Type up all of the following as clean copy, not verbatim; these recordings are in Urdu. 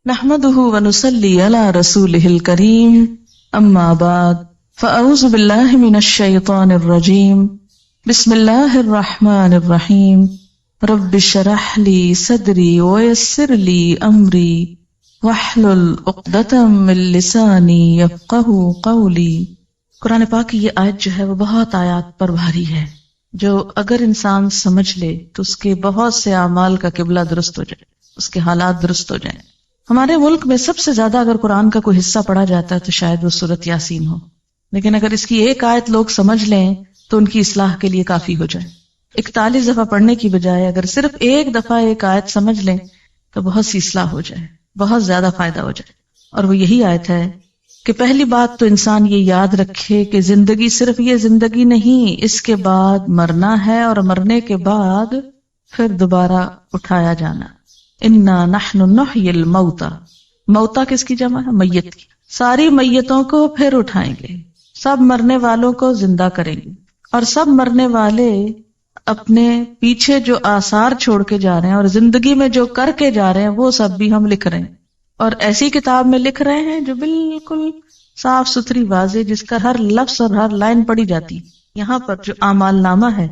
نحمده ونصلي على رسوله الكريم اما بعد فاعوذ بالله من الشيطان الرجيم بسم الله الرحمن الرحيم رب اشرح لي صدري ويسر لي امري واحلل عقدة من لساني يفقهوا قولي۔ قرآن پاک کی یہ آیت جو ہے وہ بہت آیات پر بھاری ہے، جو اگر انسان سمجھ لے تو اس کے بہت سے اعمال کا قبلہ درست ہو جائے، اس کے حالات درست ہو جائیں۔ ہمارے ملک میں سب سے زیادہ اگر قرآن کا کوئی حصہ پڑھا جاتا ہے تو شاید وہ سورۃ یاسین ہو، لیکن اگر اس کی ایک آیت لوگ سمجھ لیں تو ان کی اصلاح کے لیے کافی ہو جائے۔ 41 دفعہ پڑھنے کی بجائے اگر صرف ایک دفعہ ایک آیت سمجھ لیں تو بہت سی اصلاح ہو جائے، بہت زیادہ فائدہ ہو جائے۔ اور وہ یہی آیت ہے کہ پہلی بات تو انسان یہ یاد رکھے کہ زندگی صرف یہ زندگی نہیں، اس کے بعد مرنا ہے، اور مرنے کے بعد پھر دوبارہ اٹھایا جانا۔ انا نحن نحیی الموتى، موتا کس کی جمع ہے؟ میت کی۔ ساری میتوں کو پھر اٹھائیں گے، سب مرنے والوں کو زندہ کریں گے، اور سب مرنے والے اپنے پیچھے جو آثار چھوڑ کے جا رہے ہیں اور زندگی میں جو کر کے جا رہے ہیں وہ سب بھی ہم لکھ رہے ہیں، اور ایسی کتاب میں لکھ رہے ہیں جو بالکل صاف ستھری واضح، جس کا ہر لفظ اور ہر لائن پڑھی جاتی ہے۔ یہاں پر جو اعمال نامہ ہے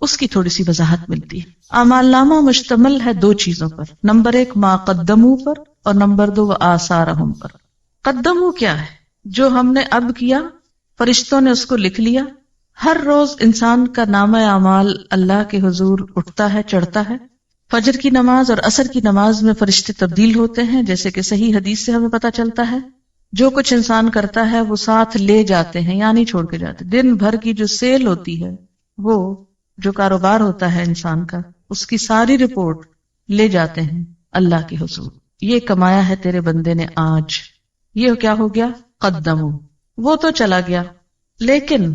اس کی تھوڑی سی وضاحت ملتی ہے۔ اعمال نامہ مشتمل ہے دو چیزوں پر، نمبر 1 ما قدموا پر، اور نمبر 2 آثارہم پر۔ قدموا کیا ہے؟ جو ہم نے اب کیا، فرشتوں نے اس کو لکھ لیا۔ ہر روز انسان کا نامہ اعمال اللہ کے حضور اٹھتا ہے، چڑھتا ہے۔ فجر کی نماز اور عصر کی نماز میں فرشتے تبدیل ہوتے ہیں، جیسے کہ صحیح حدیث سے ہمیں پتہ چلتا ہے۔ جو کچھ انسان کرتا ہے وہ ساتھ لے جاتے ہیں، یا نہیں چھوڑ کے جاتے۔ دن بھر کی جو سیل ہوتی ہے، وہ جو کاروبار ہوتا ہے انسان کا، اس کی ساری رپورٹ لے جاتے ہیں اللہ کے حضور۔ یہ کمایا ہے تیرے بندے نے آج، یہ کیا ہو گیا؟ قدمو۔ وہ تو چلا گیا، لیکن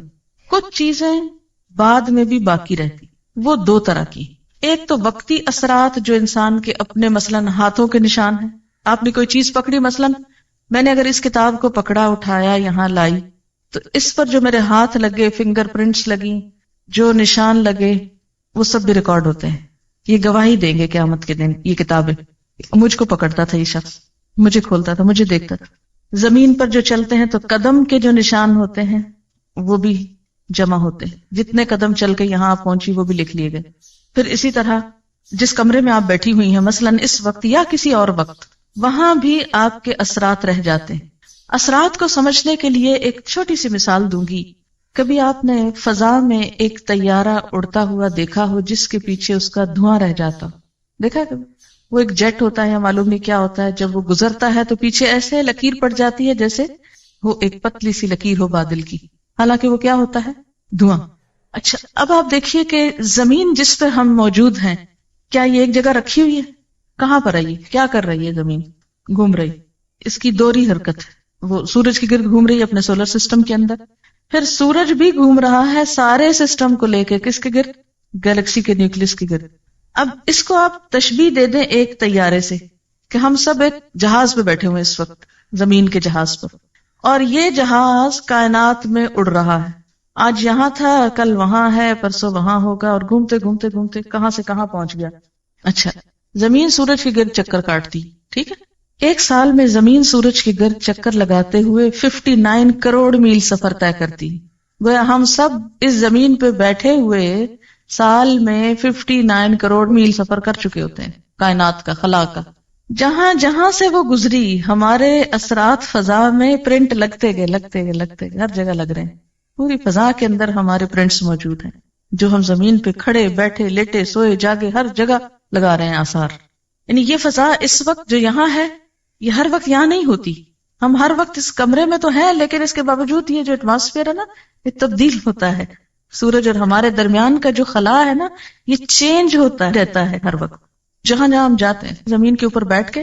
کچھ چیزیں بعد میں بھی باقی رہتی۔ وہ دو طرح کی، ایک تو وقتی اثرات جو انسان کے اپنے مثلاً ہاتھوں کے نشان ہیں۔ آپ نے کوئی چیز پکڑی، مثلاً میں نے اگر اس کتاب کو پکڑا، اٹھایا، یہاں لائی، تو اس پر جو میرے ہاتھ لگے، فنگر پرنٹس لگی، جو نشان لگے، وہ سب بھی ریکارڈ ہوتے ہیں۔ یہ گواہی دیں گے قیامت کے دن۔ یہ کتابیں، مجھ کو پکڑتا تھا یہ شخص، مجھے کھولتا تھا، مجھے دیکھتا تھا۔ زمین پر جو چلتے ہیں تو قدم کے جو نشان ہوتے ہیں وہ بھی جمع ہوتے ہیں، جتنے قدم چل کے یہاں آپ پہنچی وہ بھی لکھ لیے گئے۔ پھر اسی طرح جس کمرے میں آپ بیٹھی ہوئی ہیں مثلاً اس وقت یا کسی اور وقت، وہاں بھی آپ کے اثرات رہ جاتے ہیں۔ اثرات کو سمجھنے کے لیے ایک چھوٹی سی مثال دوں گی۔ کبھی آپ نے فضا میں ایک طیارہ اڑتا ہوا دیکھا ہو جس کے پیچھے اس کا دھواں رہ جاتا ہو؟ دیکھا کبھی؟ وہ ایک جیٹ ہوتا ہے یا معلوم نہیں کیا ہوتا ہے، جب وہ گزرتا ہے تو پیچھے ایسے لکیر پڑ جاتی ہے جیسے وہ ایک پتلی سی لکیر ہو بادل کی، حالانکہ وہ کیا ہوتا ہے؟ دھواں۔ اچھا، اب آپ دیکھیے کہ زمین جس پہ ہم موجود ہیں، کیا یہ ایک جگہ رکھی ہوئی ہے؟ کہاں پر ہے یہ؟ کیا کر رہی ہے زمین؟ گھوم رہی۔ اس کی دوہری حرکت ہے، وہ سورج کی گرد گھوم رہی ہے اپنے سولر سسٹم کے اندر، پھر سورج بھی گھوم رہا ہے سارے سسٹم کو لے کے، کس کے گرد؟ گیلیکسی کے نیوکلس کے گرد۔ اب اس کو آپ تشبیہ دے دیں ایک طیارے سے، کہ ہم سب ایک جہاز پہ بیٹھے ہوئے اس وقت، زمین کے جہاز پر، اور یہ جہاز کائنات میں اڑ رہا ہے۔ آج یہاں تھا، کل وہاں ہے، پرسوں وہاں ہوگا، اور گھومتے گھومتے گھومتے کہاں سے کہاں پہنچ گیا۔ اچھا، زمین سورج کے گرد چکر کاٹتی، ٹھیک ہے؟ ایک سال میں زمین سورج کے گرد چکر لگاتے ہوئے 59 کروڑ میل سفر طے کرتی۔ گویا ہم سب اس زمین پہ بیٹھے ہوئے سال میں 59 کروڑ میل سفر کر چکے ہوتے ہیں، کائنات کا، خلا کا۔ جہاں جہاں سے وہ گزری، ہمارے اثرات فضا میں پرنٹ لگتے گئے، لگتے گئے، لگتے گئے، ہر جگہ لگ رہے ہیں۔ پوری فضا کے اندر ہمارے پرنٹس موجود ہیں، جو ہم زمین پہ کھڑے، بیٹھے، لیٹے، سوئے، جاگے، ہر جگہ لگا رہے ہیں آثار۔ یعنی یہ فضا اس وقت جو یہاں ہے، یہ ہر وقت یہاں نہیں ہوتی۔ ہم ہر وقت اس کمرے میں تو ہیں، لیکن اس کے باوجود یہ جو ایٹماسفیئر ہے نا، یہ تبدیل ہوتا ہے۔ سورج اور ہمارے درمیان کا جو خلا ہے نا، یہ چینج ہوتا رہتا ہے ہر وقت۔ جہاں جہاں ہم جاتے ہیں، زمین کے اوپر بیٹھ کے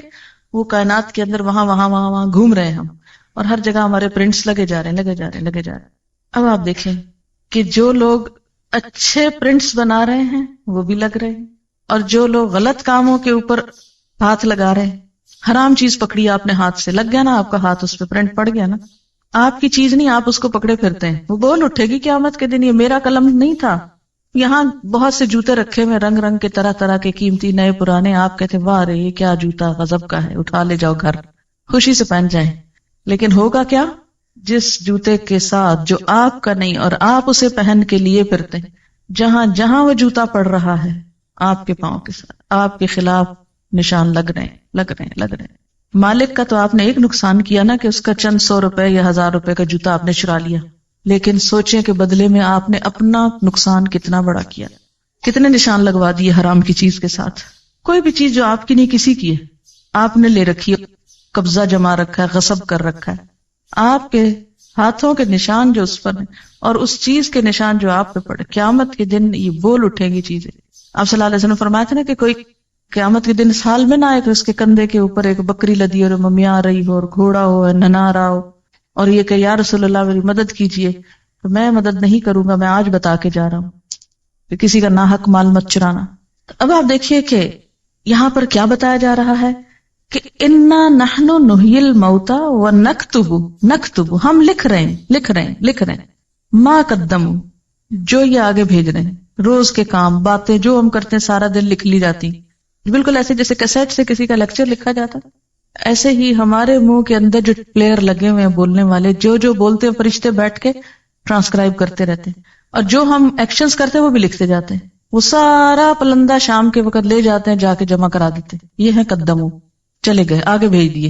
وہ کائنات کے اندر وہاں وہاں وہاں وہاں گھوم رہے ہیں ہم، اور ہر جگہ ہمارے پرنٹس لگے جا رہے ہیں، لگے جا رہے ہیں، لگے جا رہے ہیں۔ اب آپ دیکھیں کہ جو لوگ اچھے پرنٹس بنا رہے ہیں وہ بھی لگ رہے ہیں، اور جو لوگ غلط کاموں کے اوپر ہاتھ لگا رہے ہیں، حرام چیز پکڑی آپ نے ہاتھ سے، لگ گیا نا آپ کا ہاتھ، اس پہ پرنٹ پڑ گیا نا، آپ کی چیز نہیں، آپ اس کو پکڑے پھرتے ہیں، وہ بول اٹھے گی قیامت کے دن، یہ میرا قلم نہیں تھا، یہاں بہت سے جوتے رکھے ہوئے رنگ رنگ کے طرح طرح کے قیمتی نئے پرانے، آپ کہتے واہ رے یہ کیا جوتا غضب کا ہے، اٹھا لے جاؤ گھر، خوشی سے پہن جائیں. لیکن ہوگا کیا؟ جس جوتے کے ساتھ جو آپ کا نہیں اور آپ اسے پہن کے لیے پھرتے، جہاں جہاں وہ جوتا پڑ رہا ہے آپ کے پاؤں کے ساتھ آپ کے خلاف نشان لگ رہے ہیں. مالک کا تو آپ نے ایک نقصان کیا نا کہ اس کا چند 100 روپے یا 1000 روپے کا جوتا آپ نے چرا لیا، لیکن سوچیں کہ بدلے میں آپ نے اپنا نقصان کتنا بڑا کیا، کتنے نشان لگوا دیے حرام کی چیز کے ساتھ. کوئی بھی چیز جو آپ کی نہیں کسی کی ہے، آپ نے لے رکھی ہے، قبضہ جما رکھا ہے، غصب کر رکھا ہے، آپ کے ہاتھوں کے نشان جو اس پر ہیں اور اس چیز کے نشان جو آپ پہ پڑے، قیامت کے دن یہ بول اٹھیں گی چیزیں. آپ صلی اللہ علیہ وسلم فرمایا تھا نا کہ کوئی قیامت کے دن اس حال میں نہ آئے کہ اس کے کندھے کے اوپر ایک بکری لدی اور ممیاں آ رہی ہو اور گھوڑا ہو ننا رہا ہو اور یہ کہ یا رسول اللہ میری مدد کیجئے، تو میں مدد نہیں کروں گا، میں آج بتا کے جا رہا ہوں کہ کسی کا ناحق مال مت چرانا. اب آپ دیکھیے کہ یہاں پر کیا بتایا جا رہا ہے کہ انا نحن نحیی الموتى ونکتب، ہم لکھ رہے ہیں ما قدموا، جو یہ آگے بھیج رہے ہیں، روز کے کام باتیں جو ہم کرتے ہیں سارا دن لکھ لی جاتی، بالکل ایسے جیسے کیسٹ سے کسی کا لیکچر لکھا جاتا، ایسے ہی ہمارے منہ کے اندر جو پلیئر لگے ہوئے ہیں بولنے والے، جو بولتے ہیں فرشتے بیٹھ کے ٹرانسکرائب کرتے رہتے ہیں، اور جو ہم ایکشنز کرتے ہیں وہ بھی لکھتے جاتے ہیں. وہ سارا پلندہ شام کے وقت لے جاتے ہیں، جا کے جمع کرا دیتے ہیں. یہ ہے قدموں، چلے گئے آگے بھیج دیے.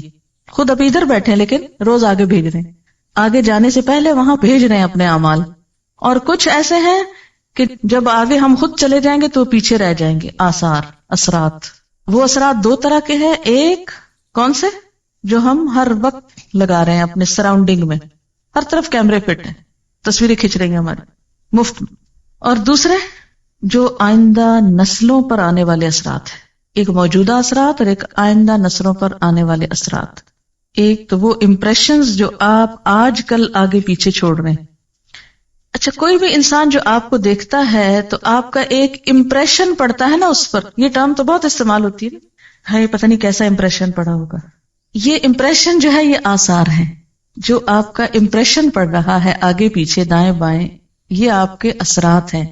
خود ابھی ادھر بیٹھے ہیں لیکن روز آگے بھیج رہے ہیں، آگے جانے سے پہلے وہاں بھیج رہے ہیں اپنے اعمال. اور کچھ ایسے ہیں کہ جب آگے ہم خود چلے جائیں گے تو پیچھے رہ جائیں گے. آثار، اثرات. وہ اثرات دو طرح کے ہیں، ایک کون سے؟ جو ہم ہر وقت لگا رہے ہیں اپنے سراؤنڈنگ میں، ہر طرف کیمرے فٹ ہیں، تصویریں کھنچ رہی ہیں ہماری مفت میں. اور دوسرے جو آئندہ نسلوں پر آنے والے اثرات ہیں، ایک موجودہ اثرات اور ایک آئندہ نسلوں پر آنے والے اثرات. ایک تو وہ امپریشنز جو آپ آج کل آگے پیچھے چھوڑ رہے ہیں. اچھا، کوئی بھی انسان جو آپ کو دیکھتا ہے تو آپ کا ایک امپریشن پڑتا ہے نا اس پر. یہ ٹرم تو بہت استعمال ہوتی ہے، یہ پتہ نہیں کیسا امپریشن پڑا ہوگا. یہ امپریشن جو ہے یہ آثار ہیں، جو آپ کا امپریشن پڑ رہا ہے آگے پیچھے دائیں بائیں، یہ آپ کے اثرات ہیں.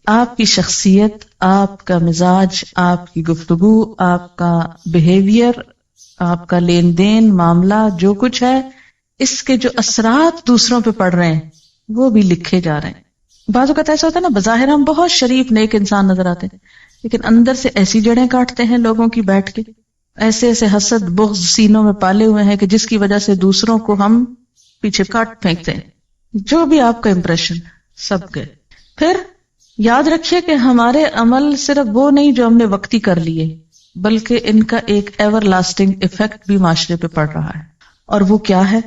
آپ کی شخصیت، آپ کا مزاج، آپ کی گفتگو، آپ کا بیہیویئر، آپ کا لین دین معاملہ، جو کچھ ہے، اس کے جو اثرات دوسروں پہ پڑ رہے ہیں وہ بھی لکھے جا رہے ہیں. بعض اوقات ایسا ہوتا ہے نا، بظاہر ہم بہت شریف نیک انسان نظر آتے ہیں لیکن اندر سے ایسی جڑیں کاٹتے ہیں لوگوں کی بیٹھ کے، ایسے ایسے حسد بغض سینوں میں پالے ہوئے ہیں کہ جس کی وجہ سے دوسروں کو ہم پیچھے کاٹ پھینکتے ہیں. جو بھی آپ کا امپریشن سب گئے. پھر یاد رکھیے کہ ہمارے عمل صرف وہ نہیں جو ہم نے وقتی کر لیے، بلکہ ان کا ایک ایور لاسٹنگ ایفیکٹ بھی معاشرے پہ پڑ رہا ہے. اور وہ کیا ہے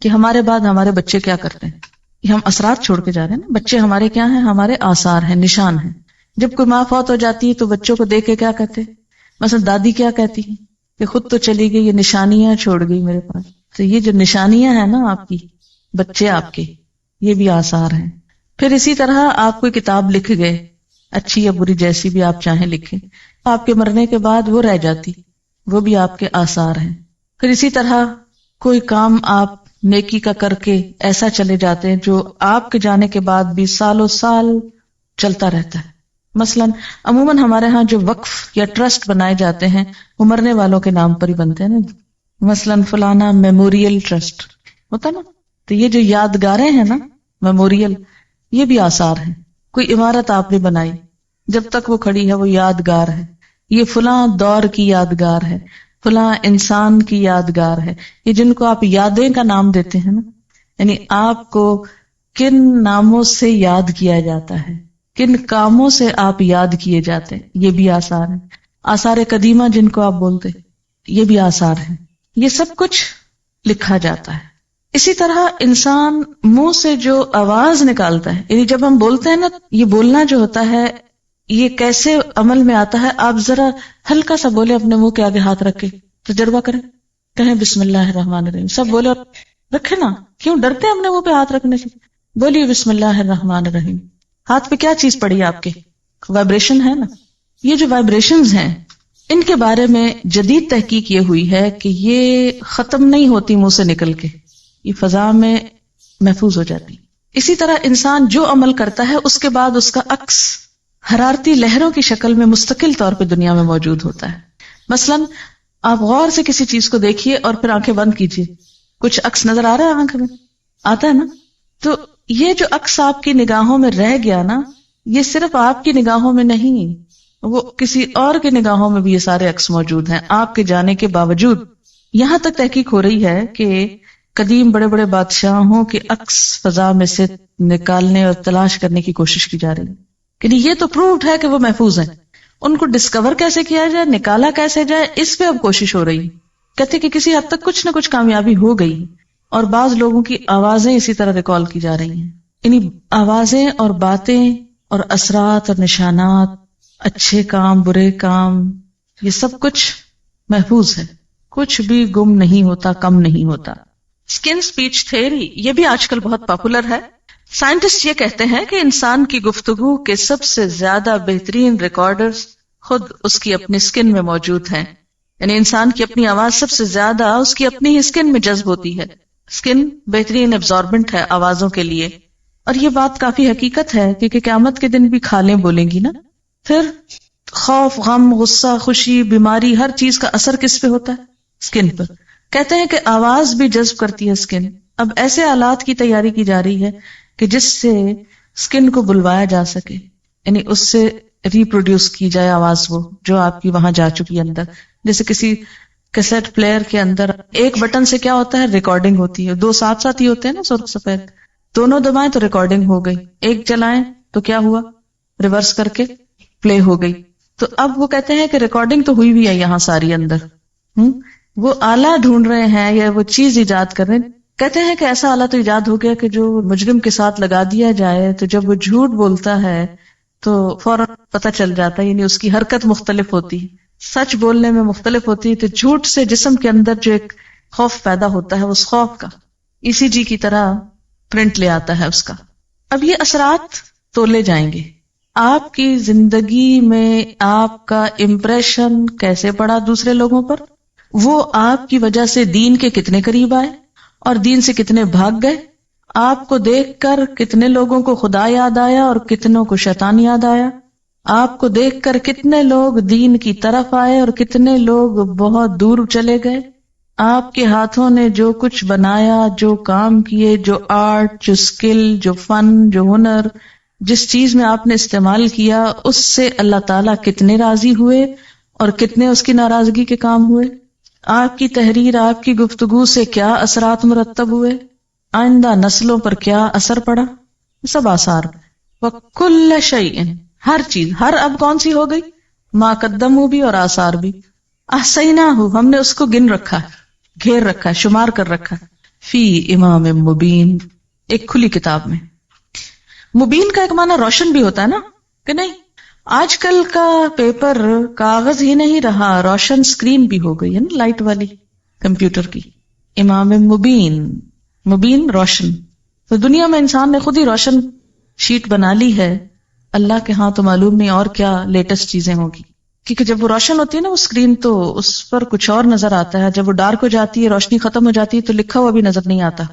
کہ ہمارے بعد ہمارے بچے کیا کرتے ہیں، یہ ہم اثرات چھوڑ کے جا رہے ہیں نا. بچے ہمارے کیا ہیں؟ ہمارے آثار ہیں، نشان ہیں. جب کوئی ماں فوت ہو جاتی ہے تو بچوں کو دیکھ کے کیا کہتے ہیں؟ مثلا دادی کیا کہتی ہیں کہ خود تو چلی گئی، یہ نشانیاں چھوڑ گئی میرے پاس. تو یہ جو نشانیاں ہیں نا آپ کی، بچے آپ کے، یہ بھی آثار ہیں. پھر اسی طرح آپ کوئی کتاب لکھ گئے، اچھی یا بری جیسی بھی آپ چاہیں لکھیں، آپ کے مرنے کے بعد وہ رہ جاتی، وہ بھی آپ کے آثار ہیں. پھر اسی طرح کوئی کام آپ نیکی کا کر کے ایسا چلے جاتے ہیں جو آپ کے جانے کے بعد بھی سالوں سال چلتا رہتا ہے. مثلا عموماً ہمارے ہاں جو وقف یا ٹرسٹ بنائے جاتے ہیں وہ مرنے والوں کے نام پر ہی بنتے ہیں نا. مثلا فلانا میموریل ٹرسٹ ہوتا نا، تو یہ جو یادگاریں ہیں نا میموریل، یہ بھی آثار ہیں. کوئی عمارت آپ نے بنائی، جب تک وہ کھڑی ہے وہ یادگار ہے. یہ فلاں دور کی یادگار ہے، فلاں انسان کی یادگار ہے. یہ جن کو آپ یادیں کا نام دیتے ہیں نا، یعنی آپ کو کن ناموں سے یاد کیا جاتا ہے، کن کاموں سے آپ یاد کیے جاتے ہیں، یہ بھی آثار ہیں. آثار قدیمہ جن کو آپ بولتے، یہ بھی آثار ہیں. یہ سب کچھ لکھا جاتا ہے. اسی طرح انسان منہ سے جو آواز نکالتا ہے، یعنی جب ہم بولتے ہیں نا، یہ بولنا جو ہوتا ہے یہ کیسے عمل میں آتا ہے. آپ ذرا ہلکا سا بولے اپنے منہ کے آگے ہاتھ رکھ کے، تجربہ کریں، کہیں بسم اللہ الرحمن الرحیم، سب بولے اور رکھے نا. کیوں ڈرتے ہیں اپنے منہ پہ ہاتھ رکھنے سے؟ بولیے بسم اللہ الرحمن الرحیم. ہاتھ پہ کیا چیز پڑی آپ کے؟ وائبریشن ہے نا. یہ جو وائبریشنز ہیں ان کے بارے میں جدید تحقیق یہ ہوئی ہے کہ یہ ختم نہیں ہوتی منہ سے نکل کے، یہ فضا میں محفوظ ہو جاتی. اسی طرح انسان جو عمل کرتا ہے اس کے بعد اس کا عکس حرارتی لہروں کی شکل میں مستقل طور پہ دنیا میں موجود ہوتا ہے. مثلاً آپ غور سے کسی چیز کو دیکھیے اور پھر آنکھیں بند کیجیے, کچھ عکس نظر آ رہا ہے آنکھ میں, آتا ہے نا؟ تو یہ جو عکس آپ کی نگاہوں میں رہ گیا نا, یہ صرف آپ کی نگاہوں میں نہیں, وہ کسی اور کی نگاہوں میں بھی یہ سارے عکس موجود ہیں آپ کے جانے کے باوجود. یہاں تک تحقیق ہو رہی ہے کہ قدیم بڑے بڑے بادشاہوں کے عکس فضا میں سے نکالنے اور تلاش کرنے کی کوشش کی جا رہی ہے, کہ یہ تو پرووڈ ہے کہ وہ محفوظ ہیں. ان کو ڈسکور کیسے کیا جائے, نکالا کیسے جائے, اس پہ اب کوشش ہو رہی ہے. کہتے کہ کسی حد تک کچھ نہ کچھ کامیابی ہو گئی, اور بعض لوگوں کی آوازیں اسی طرح ریکال کی جا رہی ہیں. انہیں آوازیں اور باتیں اور اثرات اور نشانات, اچھے کام برے کام, یہ سب کچھ محفوظ ہے, کچھ بھی گم نہیں ہوتا, کم نہیں ہوتا. اسکن اسپیچ تھیوری یہ بھی آج کل بہت پاپولر ہے. سائنٹسٹ یہ کہتے ہیں کہ انسان کی گفتگو کے سب سے زیادہ بہترین ریکارڈرز خود اس کی اپنی اسکن میں موجود ہیں. یعنی انسان کی اپنی آواز سب سے زیادہ اس کی اپنی ہی اسکن میں جذب ہوتی ہے. اسکن بہترین ایبزاربنٹ ہے آوازوں کے لیے, اور یہ بات کافی حقیقت ہے کیونکہ قیامت کے دن بھی کھالیں بولیں گی نا. پھر خوف, غم, غصہ, خوشی, بیماری, ہر چیز کا اثر کس پہ ہوتا ہے؟ اسکن پر. کہتے ہیں کہ آواز بھی جذب کرتی ہے اسکن. اب ایسے آلات کی تیاری کی جا رہی ہے کہ جس سے اسکن کو بلوایا جا سکے, یعنی اس سے ریپروڈیوس کی جائے آواز, وہ جو آپ کی وہاں جا چکی ہے اندر. جیسے کسی کیسٹ پلیئر کے اندر ایک بٹن سے کیا ہوتا ہے, ریکارڈنگ ہوتی ہے. دو ساتھ ساتھ ہی ہوتے ہیں نا سرخ سفید, دونوں دبائیں تو ریکارڈنگ ہو گئی, ایک چلائیں تو کیا ہوا, ریورس کر کے پلے ہو گئی. تو اب وہ کہتے ہیں کہ ریکارڈنگ تو ہوئی بھی ہے یہاں ساری اندر. وہ آلہ ڈھونڈ رہے ہیں یا وہ چیز ایجاد کر رہے ہیں. کہتے ہیں کہ ایسا آلہ تو ایجاد ہو گیا کہ جو مجرم کے ساتھ لگا دیا جائے تو جب وہ جھوٹ بولتا ہے تو فوراً پتہ چل جاتا ہے, یعنی اس کی حرکت مختلف ہوتی ہے, سچ بولنے میں مختلف ہوتی ہے. تو جھوٹ سے جسم کے اندر جو ایک خوف پیدا ہوتا ہے, اس خوف کا ECG کی طرح پرنٹ لے آتا ہے اس کا. اب یہ اثرات تولے جائیں گے. آپ کی زندگی میں آپ کا امپریشن کیسے پڑا دوسرے لوگوں پر, وہ آپ کی وجہ سے دین کے کتنے قریب آئے اور دین سے کتنے بھاگ گئے, آپ کو دیکھ کر کتنے لوگوں کو خدا یاد آیا اور کتنوں کو شیطان یاد آیا, آپ کو دیکھ کر کتنے لوگ دین کی طرف آئے اور کتنے لوگ بہت دور چلے گئے. آپ کے ہاتھوں نے جو کچھ بنایا, جو کام کیے, جو آرٹ, جو اسکل, جو فن, جو ہنر, جس چیز میں آپ نے استعمال کیا, اس سے اللہ تعالیٰ کتنے راضی ہوئے اور کتنے اس کی ناراضگی کے کام ہوئے. آپ کی تحریر, آپ کی گفتگو سے کیا اثرات مرتب ہوئے, آئندہ نسلوں پر کیا اثر پڑا, سب آثار. وَكُلَّ شَيْءٍ, ہر چیز, ہر اب کون سی ہو گئی, ما قدموا بھی اور آثار بھی. احصیناہ, ہم نے اس کو گن رکھا ہے, گھیر رکھا ہے, شمار کر رکھا ہے. فی امام مبین, ایک کھلی کتاب میں. مبین کا ایک معنی روشن بھی ہوتا ہے نا, کہ نہیں؟ آج کل کا پیپر کاغذ ہی نہیں رہا, روشن اسکرین بھی ہو گئی ہے نا, لائٹ والی کمپیوٹر کی. امام مبین, مبین روشن. تو دنیا میں انسان نے خود ہی روشن شیٹ بنا لی ہے. اللہ کے ہاں تو معلوم نہیں اور کیا لیٹسٹ چیزیں ہوگی, کیونکہ جب وہ روشن ہوتی ہے نا وہ اسکرین, تو اس پر کچھ اور نظر آتا ہے. جب وہ ڈارک ہو جاتی ہے, روشنی ختم ہو جاتی ہے, تو لکھا ہوا بھی نظر نہیں آتا,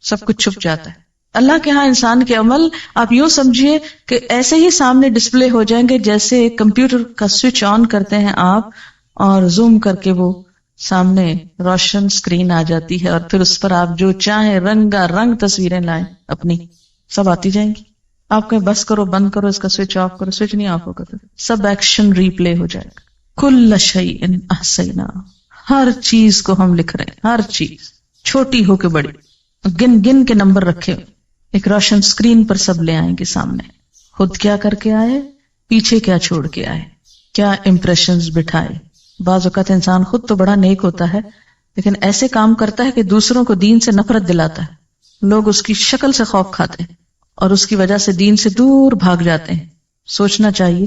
سب کچھ چھپ جاتا ہے. اللہ کے ہاں انسان کے عمل آپ یوں سمجھیے کہ ایسے ہی سامنے ڈسپلے ہو جائیں گے جیسے کمپیوٹر کا سوئچ آن کرتے ہیں آپ اور زوم کر کے وہ سامنے روشن اسکرین آ جاتی ہے, اور پھر اس پر آپ جو چاہیں رنگا رنگ تصویریں لائیں اپنی, سب آتی جائیں گی. آپ کہیں بس کرو, بند کرو, اس کا سوئچ آف کرو, سوئچ نہیں آف ہوگا, سب ایکشن ریپلے ہو جائے گا. کل شیء احصیناہ, ہر چیز کو ہم لکھ رہے ہیں, ہر چیز چھوٹی ہو کے بڑی, گن گن کے نمبر رکھے ہوئے. ایک روشن اسکرین پر سب لے آئیں گے سامنے, خود کیا کر کے آئے, پیچھے کیا چھوڑ کے آئے, کیا امپریشنز بٹھائے. بعض اوقات انسان خود تو بڑا نیک ہوتا ہے لیکن ایسے کام کرتا ہے کہ دوسروں کو دین سے نفرت دلاتا ہے, لوگ اس کی شکل سے خوف کھاتے ہیں اور اس کی وجہ سے دین سے دور بھاگ جاتے ہیں. سوچنا چاہیے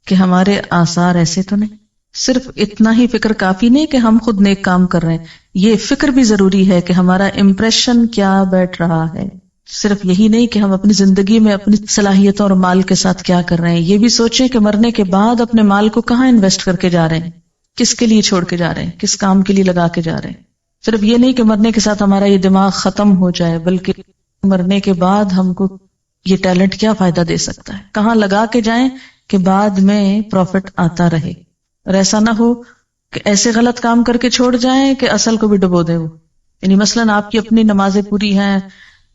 کہ ہمارے آثار ایسے تو نہیں. صرف اتنا ہی فکر کافی نہیں کہ ہم خود نیک کام کر رہے ہیں, یہ فکر بھی ضروری ہے کہ ہمارا امپریشن کیا بیٹھ رہا ہے. صرف یہی نہیں کہ ہم اپنی زندگی میں اپنی صلاحیتوں اور مال کے ساتھ کیا کر رہے ہیں, یہ بھی سوچیں کہ مرنے کے بعد اپنے مال کو کہاں انویسٹ کر کے جا رہے ہیں, کس کے لیے چھوڑ کے جا رہے ہیں, کس کام کے لیے لگا کے جا رہے ہیں. صرف یہ نہیں کہ مرنے کے ساتھ ہمارا یہ دماغ ختم ہو جائے, بلکہ مرنے کے بعد ہم کو یہ ٹیلنٹ کیا فائدہ دے سکتا ہے, کہاں لگا کے جائیں کہ بعد میں پروفٹ آتا رہے، اور ایسا نہ ہو کہ ایسے غلط کام کر کے چھوڑ جائیں کہ اصل کو بھی ڈبو دے وہ. یعنی مثلاً آپ کی اپنی نمازیں پوری ہیں،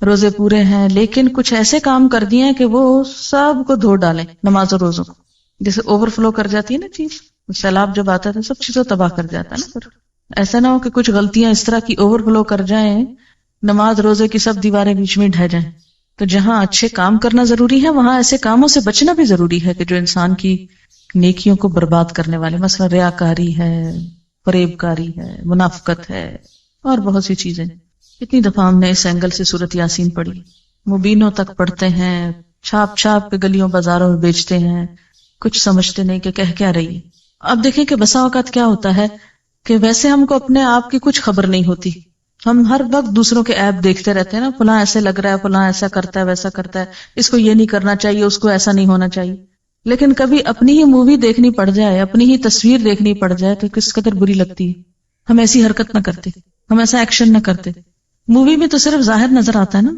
روزے پورے ہیں، لیکن کچھ ایسے کام کر دیے ہیں کہ وہ سب کو دھو ڈالیں نماز اور روزوں کو. جیسے اوور فلو کر جاتی ہے نا چیز، سیلاب جب آتا ہے سب چیزوں تباہ کر جاتا ہے نا. پھر ایسا نہ ہو کہ کچھ غلطیاں اس طرح کی اوور فلو کر جائیں، نماز روزے کی سب دیواریں بیچ میں ڈھہ جائیں. تو جہاں اچھے کام کرنا ضروری ہے وہاں ایسے کاموں سے بچنا بھی ضروری ہے کہ جو انسان کی نیکیوں کو برباد کرنے والے، مثلا ریاکاری ہے، فریب کاری ہے، منافقت ہے، اور بہت سی چیزیں. اتنی دفعہ ہم نے اس اینگل سے سورۃ یاسین پڑھی، مبینوں تک پڑھتے ہیں، چھاپ چھاپ کے گلیوں بازاروں میں بیچتے ہیں، کچھ سمجھتے نہیں کہ کہہ کیا رہی ہے. اب دیکھیں کہ بسا اوقات کیا ہوتا ہے کہ ویسے ہم کو اپنے آپ کی کچھ خبر نہیں ہوتی، ہم ہر وقت دوسروں کے ایپ دیکھتے رہتے ہیں نا، فلاں ایسے لگ رہا ہے، فلاں ایسا کرتا ہے، ویسا کرتا ہے، اس کو یہ نہیں کرنا چاہیے، اس کو ایسا نہیں ہونا چاہیے. لیکن کبھی اپنی ہی مووی دیکھنی پڑ جائے، اپنی ہی تصویر دیکھنی پڑ جائے تو کس قدر بری لگتی ہے. ہم ایسی حرکت نہ کرتے، ہم ایسا ایکشن نہ کرتے. مووی میں تو صرف ظاہر نظر آتا ہے نا،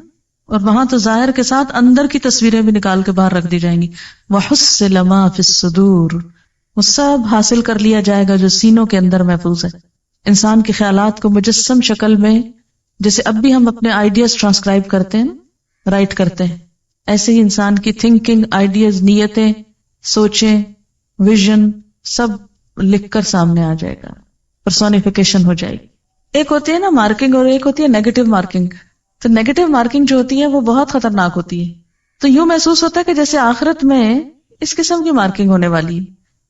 اور وہاں تو ظاہر کے ساتھ اندر کی تصویریں بھی نکال کے باہر رکھ دی جائیں گی. وَحُصِّلَ مَا فِي الصُّدُورِ، وہ سب حاصل کر لیا جائے گا جو سینوں کے اندر محفوظ ہے. انسان کے خیالات کو مجسم شکل میں، جیسے اب بھی ہم اپنے آئیڈیاز ٹرانسکرائب کرتے ہیں، رائٹ کرتے ہیں، ایسے ہی انسان کی تھنکنگ، آئیڈیاز، نیتیں، سوچیں، ویژن سب لکھ کر سامنے آ جائے گا، پرسونیفیکیشن ہو جائے گی. ایک ہوتی ہے نا مارکنگ اور ایک ہوتی ہے نیگیٹو مارکنگ. تو نیگیٹو مارکنگ جو ہوتی ہے وہ بہت خطرناک ہوتی ہے. تو یوں محسوس ہوتا ہے کہ جیسے آخرت میں اس قسم کی مارکنگ ہونے والی ہے.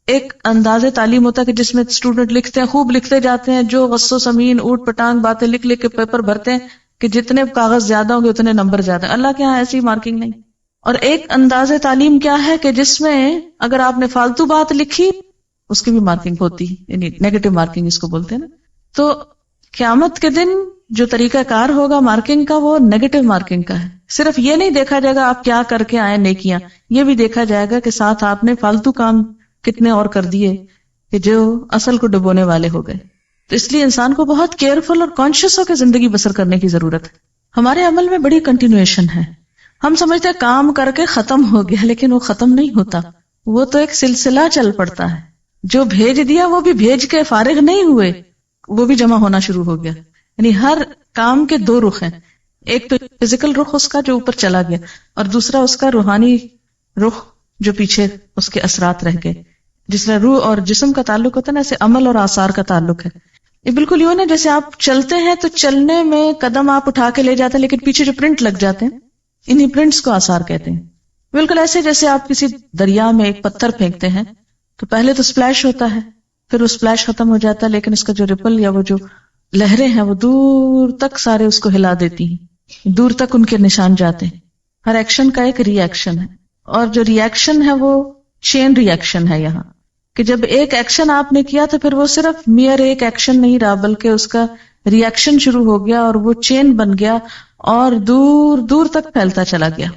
ایک انداز تعلیم ہوتا ہے کہ جس میں اسٹوڈنٹ لکھتے ہیں، خوب لکھتے جاتے ہیں، جو غص و سمین اوٹ پٹانگ باتیں لکھ لکھ کے پیپر بھرتے ہیں کہ جتنے کاغذ زیادہ ہوں گے اتنے نمبر زیادہ. اللہ کے ہاں ایسی مارکنگ نہیں. اور ایک انداز تعلیم کیا ہے کہ جس میں اگر آپ نے فالتو بات لکھی اس کی بھی مارکنگ ہوتی ہے، یعنی نیگیٹو مارکنگ اس کو بولتے ہیں نا. تو قیامت کے دن جو طریقہ کار ہوگا مارکنگ کا وہ نیگیٹو مارکنگ کا ہے. صرف یہ نہیں دیکھا جائے گا آپ کیا کر کے آئے نیکیاں، یہ بھی دیکھا جائے گا کہ ساتھ آپ نے فالتو کام کتنے اور کر دیے کہ جو اصل کو ڈبونے والے ہو گئے. تو اس لیے انسان کو بہت کیئرفل اور کانشیس ہو کے زندگی بسر کرنے کی ضرورت ہے. ہمارے عمل میں بڑی کنٹینویشن ہے. ہم سمجھتے ہیں کام کر کے ختم ہو گیا، لیکن وہ ختم نہیں ہوتا، وہ تو ایک سلسلہ چل پڑتا ہے. جو بھیج دیا وہ بھی بھیج کے فارغ نہیں ہوئے، وہ بھی جمع ہونا شروع ہو گیا. یعنی ہر کام کے دو رخ ہیں، ایک تو فزیکل رخ اس کا جو اوپر چلا گیا، اور دوسرا اس کا روحانی رخ جو پیچھے اس کے اثرات رہ گئے. جس طرح روح اور جسم کا تعلق ہوتا ہے نا، ایسے عمل اور آثار کا تعلق ہے. یہ بالکل یوں نا جیسے آپ چلتے ہیں تو چلنے میں قدم آپ اٹھا کے لے جاتے ہیں، لیکن پیچھے جو پرنٹ لگ جاتے ہیں انہی پرنٹس کو آثار کہتے ہیں. بالکل ایسے جیسے آپ کسی دریا میں ایک پتھر پھینکتے ہیں تو پہلے تو سپلیش ہوتا ہے، پھر وہ سپلیش ختم ہو جاتا ہے، لیکن اس کا جو ریپل یا وہ جو لہریں ہیں وہ دور تک سارے اس کو ہلا دیتی ہیں، دور تک ان کے نشان جاتے ہیں. ہر ایکشن کا ایک ری ایکشن ہے، اور جو ری ایکشن ہے وہ چین ری ایکشن ہے. یہاں کہ جب ایک ایکشن آپ نے کیا تو پھر وہ صرف میئر ایک ایکشن نہیں رہا، بلکہ اس کا ری ایکشن شروع ہو گیا اور وہ چین بن گیا اور دور دور تک پھیلتا چلا گیا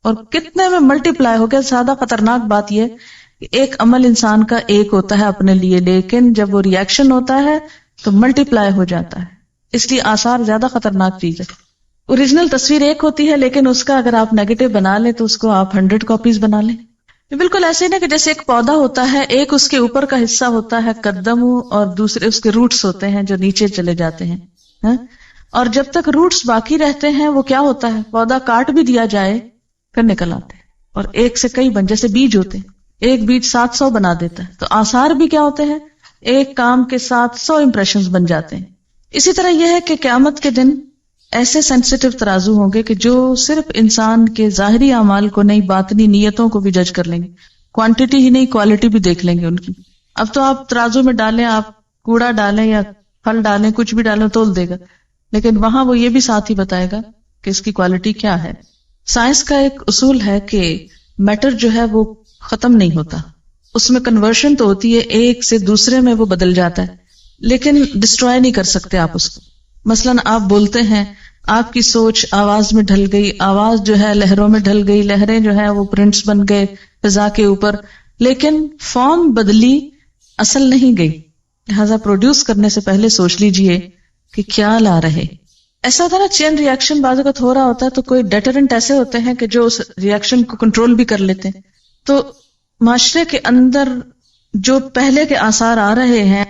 اور کتنے میں ملٹی پلائی ہو گیا. زیادہ خطرناک بات یہ کہ ایک عمل انسان کا ایک ہوتا ہے اپنے لیے، لیکن جب وہ ری ایکشن ہوتا ہے تو ملٹی پلائی ہو جاتا ہے. اس لیے آثار زیادہ خطرناک چیز ہے. اوریجنل تصویر ایک ہوتی ہے، لیکن اس کا اگر آپ نیگیٹو بنا لیں تو اس کو آپ 100 کاپیز بنا لیں. بالکل ایسے نا کہ جیسے ایک پودا ہوتا ہے، ایک اس کے اوپر کا حصہ ہوتا ہے قدم، اور دوسرے اس کے روٹس ہوتے ہیں جو نیچے چلے جاتے ہیں. اور جب تک روٹس باقی رہتے ہیں وہ کیا ہوتا ہے، پودا کاٹ بھی دیا جائے پھر نکل آتے ہیں، اور ایک سے کئی بن، جیسے بیج ہوتے ہیں، ایک بیج 700 بنا دیتا ہے. تو آثار بھی کیا ہوتے ہیں، ایک کام کے ساتھ 100 امپریشنز بن جاتے ہیں. اسی طرح یہ ہے کہ قیامت کے دن ایسے سینسیٹیو ترازو ہوں گے کہ جو صرف انسان کے ظاہری اعمال کو نہیں، باطنی نیتوں کو بھی جج کر لیں گے. کوانٹٹی ہی نہیں، کوالٹی بھی دیکھ لیں گے ان کی. اب تو آپ ترازو میں ڈالیں، آپ کوڑا ڈالیں یا پھل ڈالیں، کچھ بھی ڈالیں تول دے گا، لیکن وہاں وہ یہ بھی ساتھ ہی بتائے گا کہ اس کی کوالٹی کیا ہے. سائنس کا ایک اصول ہے کہ میٹر جو ہے وہ ختم نہیں ہوتا، اس میں کنورشن تو ہوتی ہے، ایک سے دوسرے میں وہ بدل جاتا ہے، لیکن ڈسٹروائے نہیں کر سکتے آپ اس کو. مثلاً آپ بولتے ہیں، آپ کی سوچ آواز میں ڈھل گئی، آواز جو ہے لہروں میں ڈھل گئی، لہریں جو ہے وہ پرنٹس بن گئے فضا کے اوپر، لیکن فارم بدلی، اصل نہیں گئی. لہذا پروڈیوس کرنے سے پہلے سوچ لیجئے کہ کیا لا رہے. ایسا ہوتا ہے نا چین ری ایکشن بعض اوقات ہو رہا ہوتا ہے تو کوئی ڈیٹرنٹ ایسے ہوتے ہیں کہ جو اس ری ایکشن کو کنٹرول بھی کر لیتے ہیں. تو معاشرے کے اندر جو پہلے کے آثار آ رہے ہیں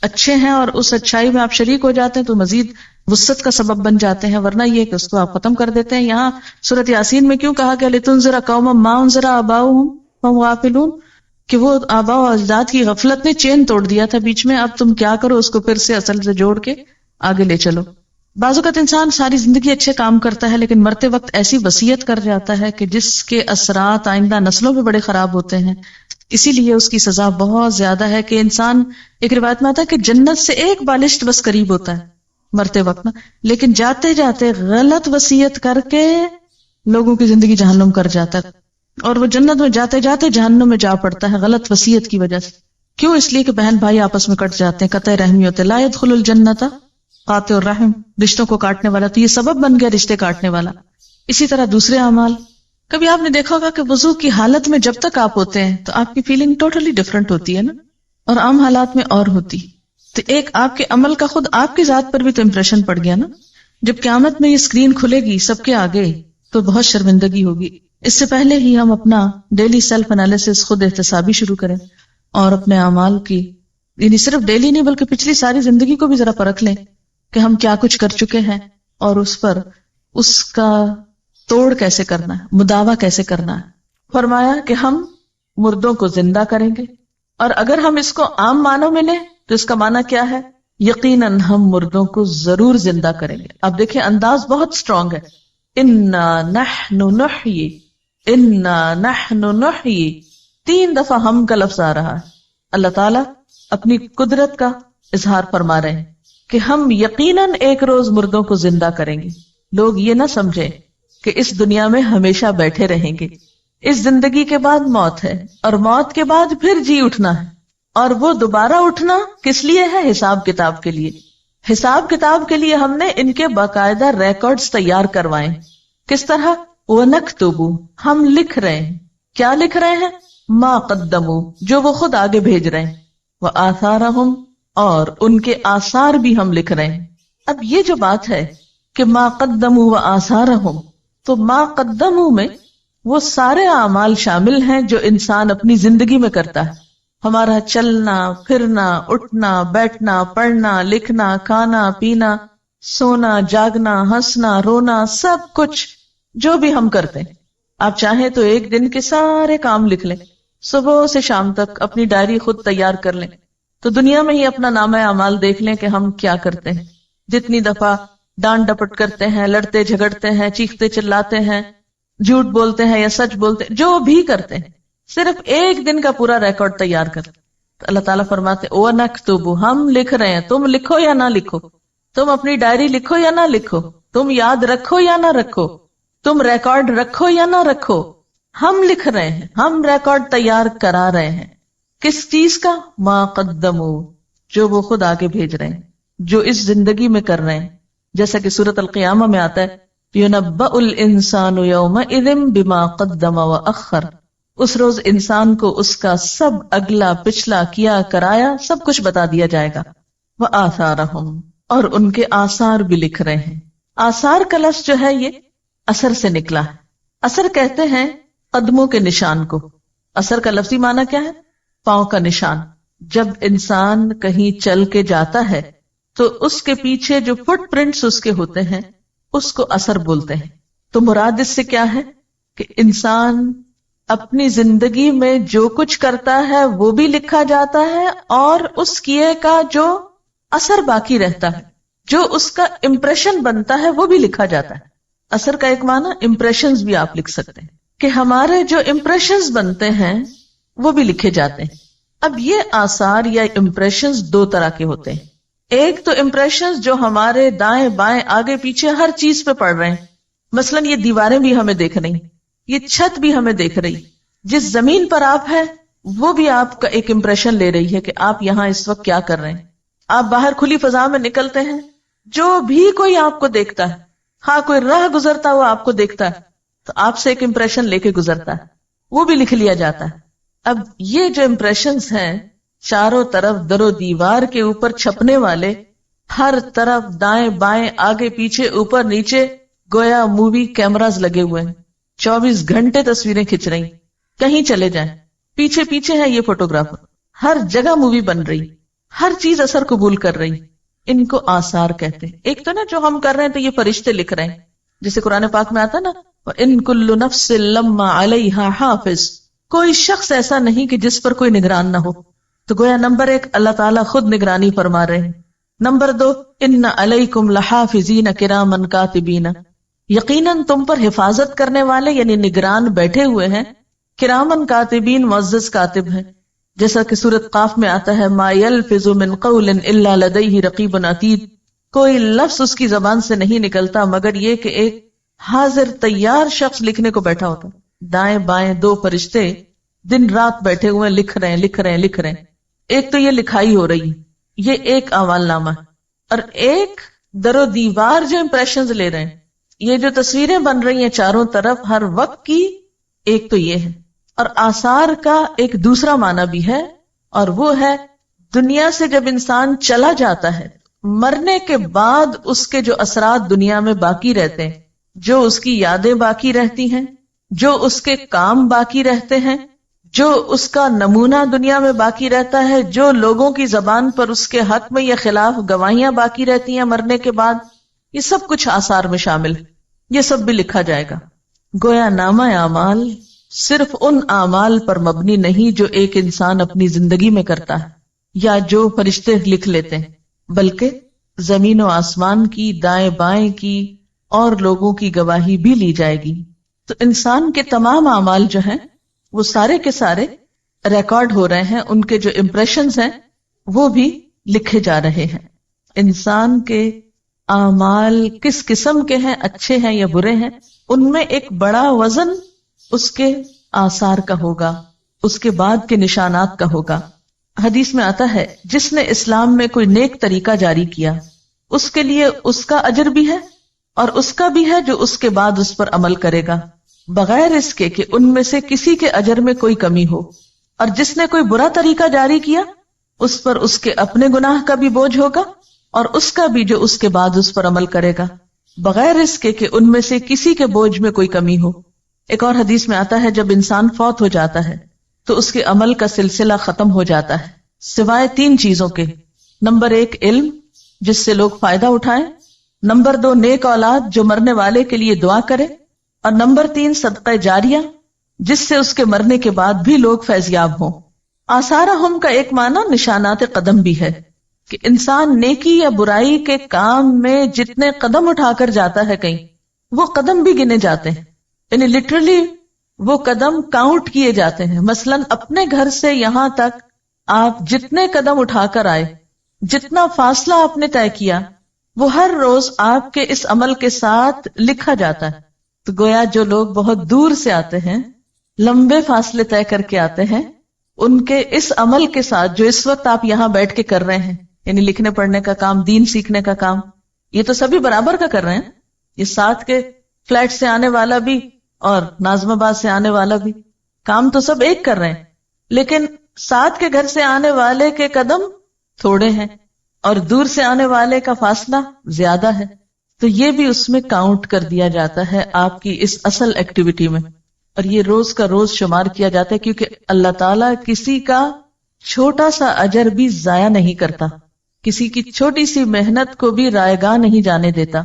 اچھے ہیں اور اس اچھائی میں آپ شریک ہو جاتے ہیں تو مزید وسعت کا سبب بن جاتے ہیں، ورنہ یہ کہ اس کو آپ ختم کر دیتے ہیں. یہاں سورۃ یاسین میں کیوں کہا کہ لتنذر قوما ما انذر آباؤہم فہم غافلون، کہ وہ آباء و اجداد کی غفلت نے چین توڑ دیا تھا بیچ میں، اب تم کیا کرو اس کو پھر سے اصل سے جوڑ کے آگے لے چلو. بعض اوقات انسان ساری زندگی اچھے کام کرتا ہے لیکن مرتے وقت ایسی وصیت کر جاتا ہے کہ جس کے اثرات آئندہ نسلوں پہ بڑے خراب ہوتے ہیں. اسی لیے اس کی سزا بہت زیادہ ہے کہ انسان، ایک روایت میں آتا ہے کہ جنت سے ایک بالشت بس قریب ہوتا ہے مرتے وقت نا، لیکن جاتے جاتے غلط وصیت کر کے لوگوں کی زندگی جہنم کر جاتا ہے، اور وہ جنت میں جاتے جاتے جہنم میں جا پڑتا ہے غلط وصیت کی وجہ سے. کیوں؟ اس لیے کہ بہن بھائی آپس میں کٹ جاتے ہیں، قطع رحمی ہوتے. لا يدخل الجنت قاطع الرحم، رشتوں کو کاٹنے والا، تو یہ سبب بن گیا رشتے کاٹنے والا. اسی طرح دوسرے اعمال، کبھی آپ نے دیکھا ہوگا کہ وضو کی حالت میں جب تک آپ ہوتے ہیں تو آپ کی فیلنگ ٹوٹلی ڈفرنٹ ہوتی ہے نا، اور عام حالات میں اور ہوتی. تو ایک آپ کے عمل کا خود آپ کی ذات پر بھی تو امپریشن پڑ گیا نا. جب قیامت میں یہ اسکرین کھلے گی سب کے آگے تو بہت شرمندگی ہوگی. اس سے پہلے ہی ہم اپنا ڈیلی سیلف انالیسس خود احتسابی شروع کریں اور اپنے اعمال کی، یعنی صرف ڈیلی نہیں بلکہ پچھلی ساری زندگی کو بھی ذرا پرکھ لیں کہ ہم کیا کچھ کر چکے ہیں اور اس پر اس کا توڑ کیسے کرنا ہے، مداوع کیسے کرنا ہے. فرمایا کہ ہم مردوں کو زندہ کریں گے، اور اگر ہم اس کو عام معنوں میں لیں تو اس کا معنی کیا ہے؟ یقیناً ہم مردوں کو ضرور زندہ کریں گے. اب دیکھیں انداز بہت سٹرونگ ہے. انا نحن نحیی، انا نحن نحیی، 3 دفعہ ہم کا لفظ آ رہا ہے. اللہ تعالیٰ اپنی قدرت کا اظہار فرما رہے ہیں کہ ہم یقیناً ایک روز مردوں کو زندہ کریں گے. لوگ یہ نہ سمجھیں کہ اس دنیا میں ہمیشہ بیٹھے رہیں گے. اس زندگی کے بعد موت ہے، اور موت کے بعد پھر جی اٹھنا ہے، اور وہ دوبارہ اٹھنا کس لیے ہے؟ حساب کتاب کے لیے. حساب کتاب کے لیے ہم نے ان کے باقاعدہ ریکارڈز تیار کروائے. کس طرح؟ وَنَكْتُبُ، ہم لکھ رہے ہیں. کیا لکھ رہے ہیں؟ مَا قَدَّمُوا، جو وہ خود آگے بھیج رہے ہیں. وَآثَارَهُمْ، اور ان کے آثار بھی ہم لکھ رہے ہیں. اب یہ جو بات ہے کہ مَا قَدَّمُوا وَآثَارَهُمْ، تو مَا قَدَّمُوا میں وہ سارے اعمال شامل ہیں جو انسان اپنی زندگی میں کرتا ہے. ہمارا چلنا پھرنا، اٹھنا بیٹھنا، پڑھنا لکھنا، کھانا پینا، سونا جاگنا، ہنسنا رونا، سب کچھ جو بھی ہم کرتے ہیں. آپ چاہیں تو ایک دن کے سارے کام لکھ لیں، صبح سے شام تک اپنی ڈائری خود تیار کر لیں، تو دنیا میں ہی اپنا نامہ اعمال دیکھ لیں کہ ہم کیا کرتے ہیں. جتنی دفعہ ڈانٹ ڈپٹ کرتے ہیں، لڑتے جھگڑتے ہیں، چیختے چلاتے ہیں، جھوٹ بولتے ہیں یا سچ بولتے ہیں، جو بھی کرتے ہیں، صرف ایک دن کا پورا ریکارڈ تیار کر. تو اللہ تعالیٰ فرماتے وَنَكْتُبُ، ہم لکھ رہے ہیں. تم لکھو یا نہ لکھو، تم اپنی ڈائری لکھو یا نہ لکھو، تم یاد رکھو یا نہ رکھو، تم ریکارڈ رکھو یا نہ رکھو، ہم لکھ رہے ہیں، ہم ریکارڈ تیار کرا رہے ہیں. کس چیز کا؟ مَا قَدَّمُوا، جو وہ خود آگے بھیج رہے ہیں، جو اس زندگی میں کر رہے ہیں. جیسا کہ سورۃ القیامہ میں آتا ہے يُنَبَّأُ الْإِنسَانُ يَوْمَئِذٍ بِمَا قَدَّمَ وَأَخَّرَ، اس روز انسان کو اس کا سب اگلا پچھلا کیا کرایا سب کچھ بتا دیا جائے گا. وَآثَارَهُمْ، اور ان کے آثار بھی لکھ رہے ہیں. آثار کا لفظ جو ہے یہ اثر سے نکلا ہے. اثر کہتے ہیں قدموں کے نشان کو. اثر کا لفظی معنی کیا ہے؟ پاؤں کا نشان. جب انسان کہیں چل کے جاتا ہے تو اس کے پیچھے جو فٹ پرنٹس اس کے ہوتے ہیں اس کو اثر بولتے ہیں. تو مراد اس سے کیا ہے کہ انسان اپنی زندگی میں جو کچھ کرتا ہے وہ بھی لکھا جاتا ہے، اور اس کیے کا جو اثر باقی رہتا ہے، جو اس کا امپریشن بنتا ہے وہ بھی لکھا جاتا ہے. اثر کا ایک معنی امپریشنز بھی آپ لکھ سکتے ہیں کہ ہمارے جو امپریشنز بنتے ہیں وہ بھی لکھے جاتے ہیں. اب یہ آثار یا امپریشنز 2 طرح کے ہوتے ہیں. ایک تو امپریشنز جو ہمارے دائیں بائیں آگے پیچھے ہر چیز پہ پڑ رہے ہیں. مثلا یہ دیواریں بھی ہمیں دیکھ رہی، یہ چھت بھی ہمیں دیکھ رہی، جس زمین پر آپ ہیں وہ بھی آپ کا ایک امپریشن لے رہی ہے کہ آپ یہاں اس وقت کیا کر رہے ہیں. آپ باہر کھلی فضا میں نکلتے ہیں، جو بھی کوئی آپ کو دیکھتا ہے، ہاں کوئی راہ گزرتا ہوا آپ کو دیکھتا ہے تو آپ سے ایک امپریشن لے کے گزرتا ہے، وہ بھی لکھ لیا جاتا ہے. اب یہ جو امپریشنز ہیں چاروں طرف در و دیوار کے اوپر چھپنے والے، ہر طرف دائیں بائیں آگے پیچھے اوپر نیچے گویا مووی کیمراز لگے ہوئے ہیں، 24 گھنٹے تصویریں کھنچ رہی. کہیں چلے جائیں پیچھے پیچھے ہے یہ فوٹوگرافر، ہر جگہ مووی بن رہی، ہر چیز اثر قبول کر رہی، ان کو آثار کہتے ہیں۔ ایک تو نا جو ہم کر رہے ہیں تو یہ فرشتے لکھ رہے ہیں، جیسے قرآن پاک میں آتا نا وَإِن كُلُّ نَفْسٍ لَمَّا عَلَيْهَا حَافِظ، کوئی شخص ایسا نہیں کہ جس پر کوئی نگران نہ ہو۔ تو گویا نمبر 1 اللہ تعالیٰ خود نگرانی فرما رہے ہیں۔ نمبر 2 ان علیکم لحافظین کرامن کاتبین، یقیناً تم پر حفاظت کرنے والے یعنی نگران بیٹھے ہوئے ہیں، کرامن کاتبین معزز کاتب ہیں، جیسا کہ سورۃ قاف میں آتا ہے ما یلفظ من قول الا لدیہ رقیب عتید، کوئی لفظ اس کی زبان سے نہیں نکلتا مگر یہ کہ ایک حاضر تیار شخص لکھنے کو بیٹھا ہوتا ہے۔ دائیں بائیں 2 فرشتے دن رات بیٹھے ہوئے لکھ رہے ہیں۔ ایک تو یہ لکھائی ہو رہی ہے، یہ ایک اعمال نامہ ہے، اور ایک در و دیوار جو امپریشنز لے رہے ہیں، یہ جو تصویریں بن رہی ہیں چاروں طرف ہر وقت کی، ایک تو یہ ہے۔ اور آثار کا ایک دوسرا معنی بھی ہے، اور وہ ہے دنیا سے جب انسان چلا جاتا ہے، مرنے کے بعد اس کے جو اثرات دنیا میں باقی رہتے ہیں، جو اس کی یادیں باقی رہتی ہیں، جو اس کے کام باقی رہتے ہیں، جو اس کا نمونہ دنیا میں باقی رہتا ہے، جو لوگوں کی زبان پر اس کے حق میں یا خلاف گواہیاں باقی رہتی ہیں مرنے کے بعد، یہ سب کچھ آثار میں شامل ہے، یہ سب بھی لکھا جائے گا۔ گویا نامہ اعمال صرف ان اعمال پر مبنی نہیں جو ایک انسان اپنی زندگی میں کرتا ہے یا جو فرشتے لکھ لیتے ہیں، بلکہ زمین و آسمان کی، دائیں بائیں کی اور لوگوں کی گواہی بھی لی جائے گی۔ تو انسان کے تمام اعمال جو ہیں وہ سارے کے سارے ریکارڈ ہو رہے ہیں، ان کے جو امپریشنز ہیں وہ بھی لکھے جا رہے ہیں۔ انسان کے اعمال کس قسم کے ہیں، اچھے ہیں یا برے ہیں، ان میں ایک بڑا وزن اس کے آثار کا ہوگا، اس کے بعد کے نشانات کا ہوگا۔ حدیث میں آتا ہے جس نے اسلام میں کوئی نیک طریقہ جاری کیا اس کے لیے اس کا اجر بھی ہے اور اس کا بھی ہے جو اس کے بعد اس پر عمل کرے گا، بغیر اس کے کہ ان میں سے کسی کے اجر میں کوئی کمی ہو۔ اور جس نے کوئی برا طریقہ جاری کیا اس پر اس کے اپنے گناہ کا بھی بوجھ ہوگا اور اس کا بھی جو اس کے بعد اس پر عمل کرے گا، بغیر اس کے کہ ان میں سے کسی کے بوجھ میں کوئی کمی ہو۔ ایک اور حدیث میں آتا ہے جب انسان فوت ہو جاتا ہے تو اس کے عمل کا سلسلہ ختم ہو جاتا ہے سوائے 3 چیزوں کے۔ نمبر 1 علم جس سے لوگ فائدہ اٹھائیں، نمبر 2 نیک اولاد جو مرنے والے کے لیے دعا کرے، اور نمبر 3 صدقہ جاریہ جس سے اس کے مرنے کے بعد بھی لوگ فیضیاب ہوں۔ آثارہم کا ایک معنی نشانات قدم بھی ہے کہ انسان نیکی یا برائی کے کام میں جتنے قدم اٹھا کر جاتا ہے کہیں، وہ قدم بھی گنے جاتے ہیں، یعنی لٹرلی وہ قدم کاؤنٹ کیے جاتے ہیں۔ مثلا اپنے گھر سے یہاں تک آپ جتنے قدم اٹھا کر آئے، جتنا فاصلہ آپ نے طے کیا، وہ ہر روز آپ کے اس عمل کے ساتھ لکھا جاتا ہے۔ تو گویا جو لوگ بہت دور سے آتے ہیں، لمبے فاصلے طے کر کے آتے ہیں، ان کے اس عمل کے ساتھ جو اس وقت آپ یہاں بیٹھ کے کر رہے ہیں، یعنی لکھنے پڑھنے کا کام، دین سیکھنے کا کام، یہ تو سبھی برابر کا کر رہے ہیں۔ یہ ساتھ کے فلیٹ سے آنے والا بھی اور ناظم آباد سے آنے والا بھی، کام تو سب ایک کر رہے ہیں، لیکن ساتھ کے گھر سے آنے والے کے قدم تھوڑے ہیں اور دور سے آنے والے کا فاصلہ زیادہ ہے، تو یہ بھی اس میں کاؤنٹ کر دیا جاتا ہے آپ کی اس اصل ایکٹیویٹی میں، اور یہ روز کا روز شمار کیا جاتا ہے، کیونکہ اللہ تعالیٰ کسی کا چھوٹا سا اجر بھی ضائع نہیں کرتا، کسی کی چھوٹی سی محنت کو بھی رائیگاں نہیں جانے دیتا۔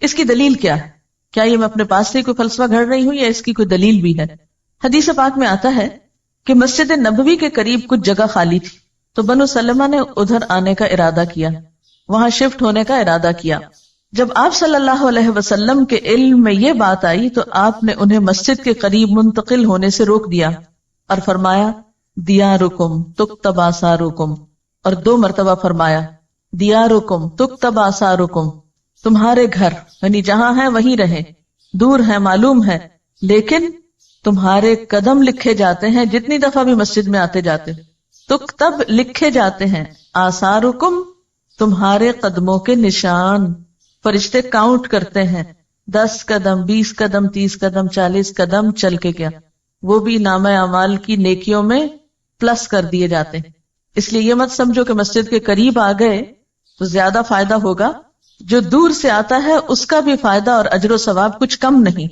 اس کی دلیل کیا ہے؟ کیا یہ میں اپنے پاس سے کوئی فلسفہ گھڑ رہی ہوں یا اس کی کوئی دلیل بھی ہے؟ حدیث پاک میں آتا ہے کہ مسجد نبوی کے قریب کچھ جگہ خالی تھی، تو بنو سلمہ نے ادھر آنے کا ارادہ کیا، وہاں شفٹ ہونے کا ارادہ کیا۔ جب آپ صلی اللہ علیہ وسلم کے علم میں یہ بات آئی تو آپ نے انہیں مسجد کے قریب منتقل ہونے سے روک دیا اور فرمایا دیارکم تکتب آثارکم، اور 2 مرتبہ فرمایا دیارکم تکتب آثارکم، تمہارے گھر یعنی جہاں ہیں وہیں رہیں، دور ہیں معلوم ہے، لیکن تمہارے قدم لکھے جاتے ہیں جتنی دفعہ بھی مسجد میں آتے جاتے، تکتب لکھے جاتے ہیں، آثارکم تمہارے قدموں کے نشان، فرشتے کاؤنٹ کرتے ہیں 10 قدم 20 قدم 30 قدم 40 قدم چل کے گیا، وہ بھی نامہ اعمال کی نیکیوں میں پلس کر دیے جاتے ہیں۔ اس لیے یہ مت سمجھو کہ مسجد کے قریب آ گئے تو زیادہ فائدہ ہوگا، جو دور سے آتا ہے اس کا بھی فائدہ اور اجر و ثواب کچھ کم نہیں۔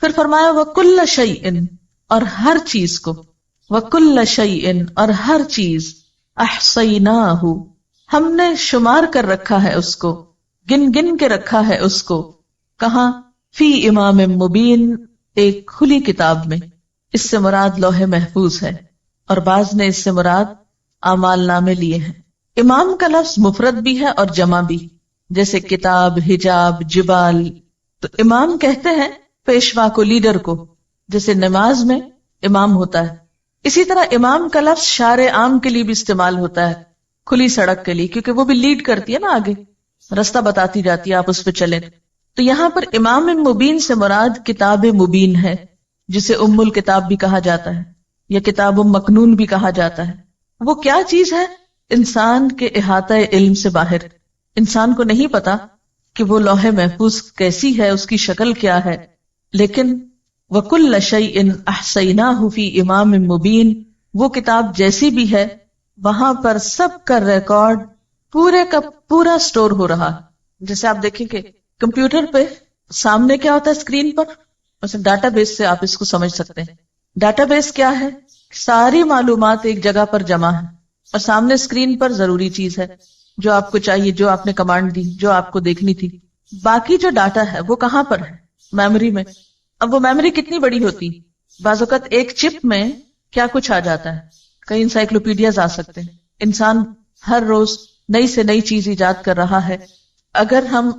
پھر فرمایا وَكُلَّ شَيْءٍ، اور ہر چیز کو، وَكُلَّ شَيْءٍ اور ہر چیز احصیناہ ہم نے شمار کر رکھا ہے اس کو، گن گن کے رکھا ہے اس کو. کہاں؟ فی امام مبین ایک کھلی کتاب میں. اس سے مراد لوح محفوظ ہے، اور بعض نے اس سے مراد اعمال نامے لیے ہیں. امام کا لفظ مفرد بھی ہے اور جمع بھی، جیسے کتاب، حجاب، جبال. تو امام کہتے ہیں پیشوا کو، لیڈر کو، جیسے نماز میں امام ہوتا ہے. اسی طرح امام کا لفظ شارع عام کے لیے بھی استعمال ہوتا ہے، کھلی سڑک کے لیے، کیونکہ وہ بھی لیڈ کرتی ہے نا، آگے رستہ بتاتی جاتی ہے، آپ اس پہ چلیں. تو یہاں پر امام مبین سے مراد کتاب مبین ہے، جسے ام الکتاب بھی کہا جاتا ہے یا کتاب مکنون بھی کہا جاتا ہے. وہ کیا چیز ہے؟ انسان کے احاطہ علم سے باہر. انسان کو نہیں پتا کہ وہ لوح محفوظ کیسی ہے، اس کی شکل کیا ہے، لیکن وَكُلَّ شَيْءٍ أَحْصَيْنَاهُ فِي إِمَامٍ مُبِينٍ وہ کتاب جیسی بھی ہے وہاں پر سب کا ریکارڈ پورے کا پورا سٹور ہو رہا. جیسے آپ دیکھیں کہ کمپیوٹر پہ سامنے کیا ہوتا ہے اسکرین پر، مثلا ڈاٹا بیس سے آپ اس کو سمجھ سکتے ہیں. ڈاٹا بیس کیا ہے؟ ساری معلومات ایک جگہ پر جمع ہے، اور سامنے اسکرین پر ضروری چیز ہے جو آپ کو چاہیے، جو آپ نے کمانڈ دی، جو آپ کو دیکھنی تھی. باقی جو ڈاٹا ہے وہ کہاں پر ہے؟ میموری میں. اب وہ میموری کتنی بڑی ہوتی؟ بعض اوقات ایک چپ میں کیا کچھ آ جاتا ہے، کئی انسائکلوپیڈیاز آ سکتے ہیں. انسان ہر روز نئی سے نئی چیز ایجاد کر رہا ہے. اگر ہم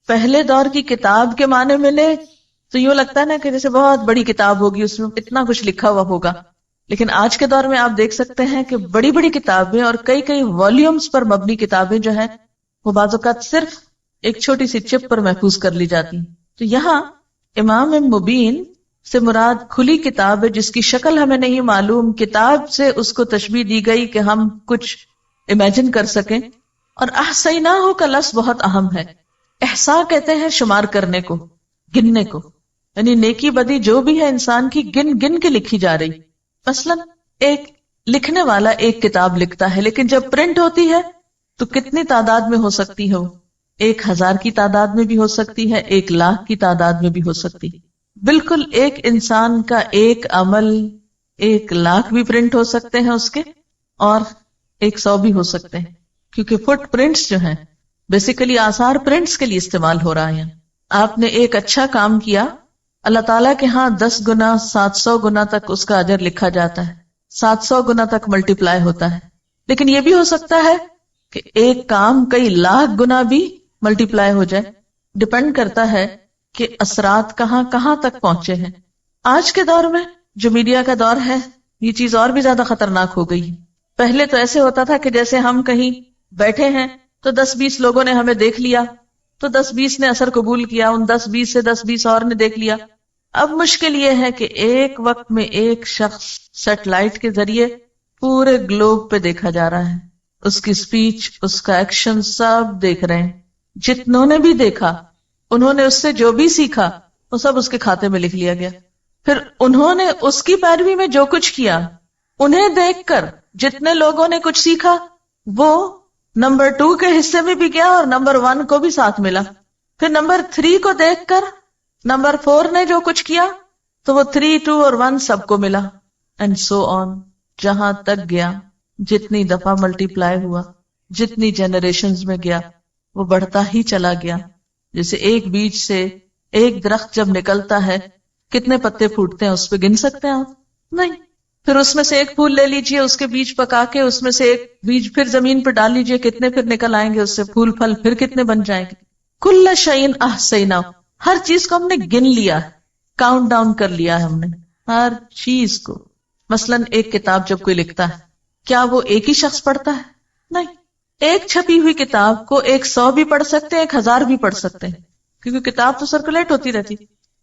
پہلے دور کی کتاب کے معنی میں لیں تو یوں لگتا ہے نا کہ جیسے بہت بڑی کتاب ہوگی، اس میں اتنا کچھ لکھا ہوا ہوگا. لیکن آج کے دور میں آپ دیکھ سکتے ہیں کہ بڑی بڑی کتابیں اور کئی کئی والیومز پر مبنی کتابیں جو ہیں وہ بعض اوقات صرف ایک چھوٹی سی چپ پر محفوظ کر لی جاتی ہیں. تو یہاں امام مبین سے مراد کھلی کتاب ہے جس کی شکل ہمیں نہیں معلوم. کتاب سے اس کو تشبیہ دی گئی کہ ہم کچھ امیجن کر سکیں. اور احصیناہ کا لفظ بہت اہم ہے. احصاء کہتے ہیں شمار کرنے کو، گننے کو، یعنی نیکی بدی جو بھی ہے انسان کی گن گن کے لکھی جا رہی. مثلا ایک لکھنے والا ایک کتاب لکھتا ہے، لیکن جب پرنٹ ہوتی ہے تو کتنی تعداد میں ہو سکتی ہے؟ وہ 1000 کی تعداد میں بھی ہو سکتی ہے، 1,00,000 کی تعداد میں بھی ہو سکتی. بالکل ایک انسان کا ایک عمل 1,00,000 بھی پرنٹ ہو سکتے ہیں اس کے، اور 100 بھی ہو سکتے ہیں، کیونکہ فٹ پرنٹس جو ہیں بیسیکلی آثار پرنٹس کے لیے استعمال ہو رہا ہے. آپ نے ایک اچھا کام کیا، اللہ تعالیٰ کے ہاں 10 گنا 700 گنا تک اس کا اجر لکھا جاتا ہے، 700 گنا تک ملٹیپلائی ہوتا ہے. لیکن یہ بھی ہو سکتا ہے کہ ایک کام کئی لاکھ گنا بھی ملٹیپلائی ہو جائے. ڈپینڈ کرتا ہے کہ اثرات کہاں کہاں تک پہنچے ہیں. آج کے دور میں جو میڈیا کا دور ہے یہ چیز اور بھی زیادہ خطرناک ہو گئی. پہلے تو ایسے ہوتا تھا کہ جیسے ہم کہیں بیٹھے ہیں تو 10-20 لوگوں نے ہمیں دیکھ لیا تو 10-20 نے اثر قبول کیا، ان 10-20 سے 10-20 اور نے دیکھ لیا. اب مشکل یہ ہے کہ ایک وقت میں ایک شخص سیٹلائٹ کے ذریعے پورے گلوب پہ دیکھا جا رہا ہے. اس کی سپیچ، اس کا ایکشن سب دیکھ رہے ہیں. جتنوں نے بھی دیکھا انہوں نے اس سے جو بھی سیکھا وہ سب اس کے کھاتے میں لکھ لیا گیا. پھر انہوں نے اس کی پیروی میں جو کچھ کیا، انہیں دیکھ کر جتنے لوگوں نے کچھ سیکھا وہ نمبر 2 کے حصے میں بھی گیا اور نمبر 1 کو بھی ساتھ ملا. پھر نمبر 3 کو دیکھ کر نمبر 4 نے جو کچھ کیا تو وہ 3, 2 اور 1 سب کو ملا، اینڈ سو آن، جہاں تک گیا. جتنی دفعہ ملٹیپلائی ہوا، جتنی جنریشنز میں گیا وہ بڑھتا ہی چلا گیا. جیسے ایک بیج سے ایک درخت جب نکلتا ہے کتنے پتے پھوٹتے ہیں اس پہ گن سکتے ہیں آپ؟ نہیں. پھر اس میں سے ایک پھول لے لیجئے، اس کے بیج پکا کے اس میں سے ایک بیج پھر زمین پہ ڈال لیجئے، کتنے پھر نکل آئیں گے اس سے پھول پھل، پھر کتنے بن جائیں گے. کل شیء احصیناہ، ہر چیز کو ہم نے گن لیا، کاؤنٹ ڈاؤن کر لیا ہے ہم نے ہر چیز کو. مثلا ایک کتاب جب کوئی لکھتا ہے کیا وہ ایک ہی شخص پڑھتا ہے؟ نہیں. ایک چھپی ہوئی کتاب کو 100 بھی پڑھ سکتے ہیں، 1000 بھی پڑھ سکتے ہیں، کیونکہ کتاب تو سرکولیٹ ہوتی رہتی.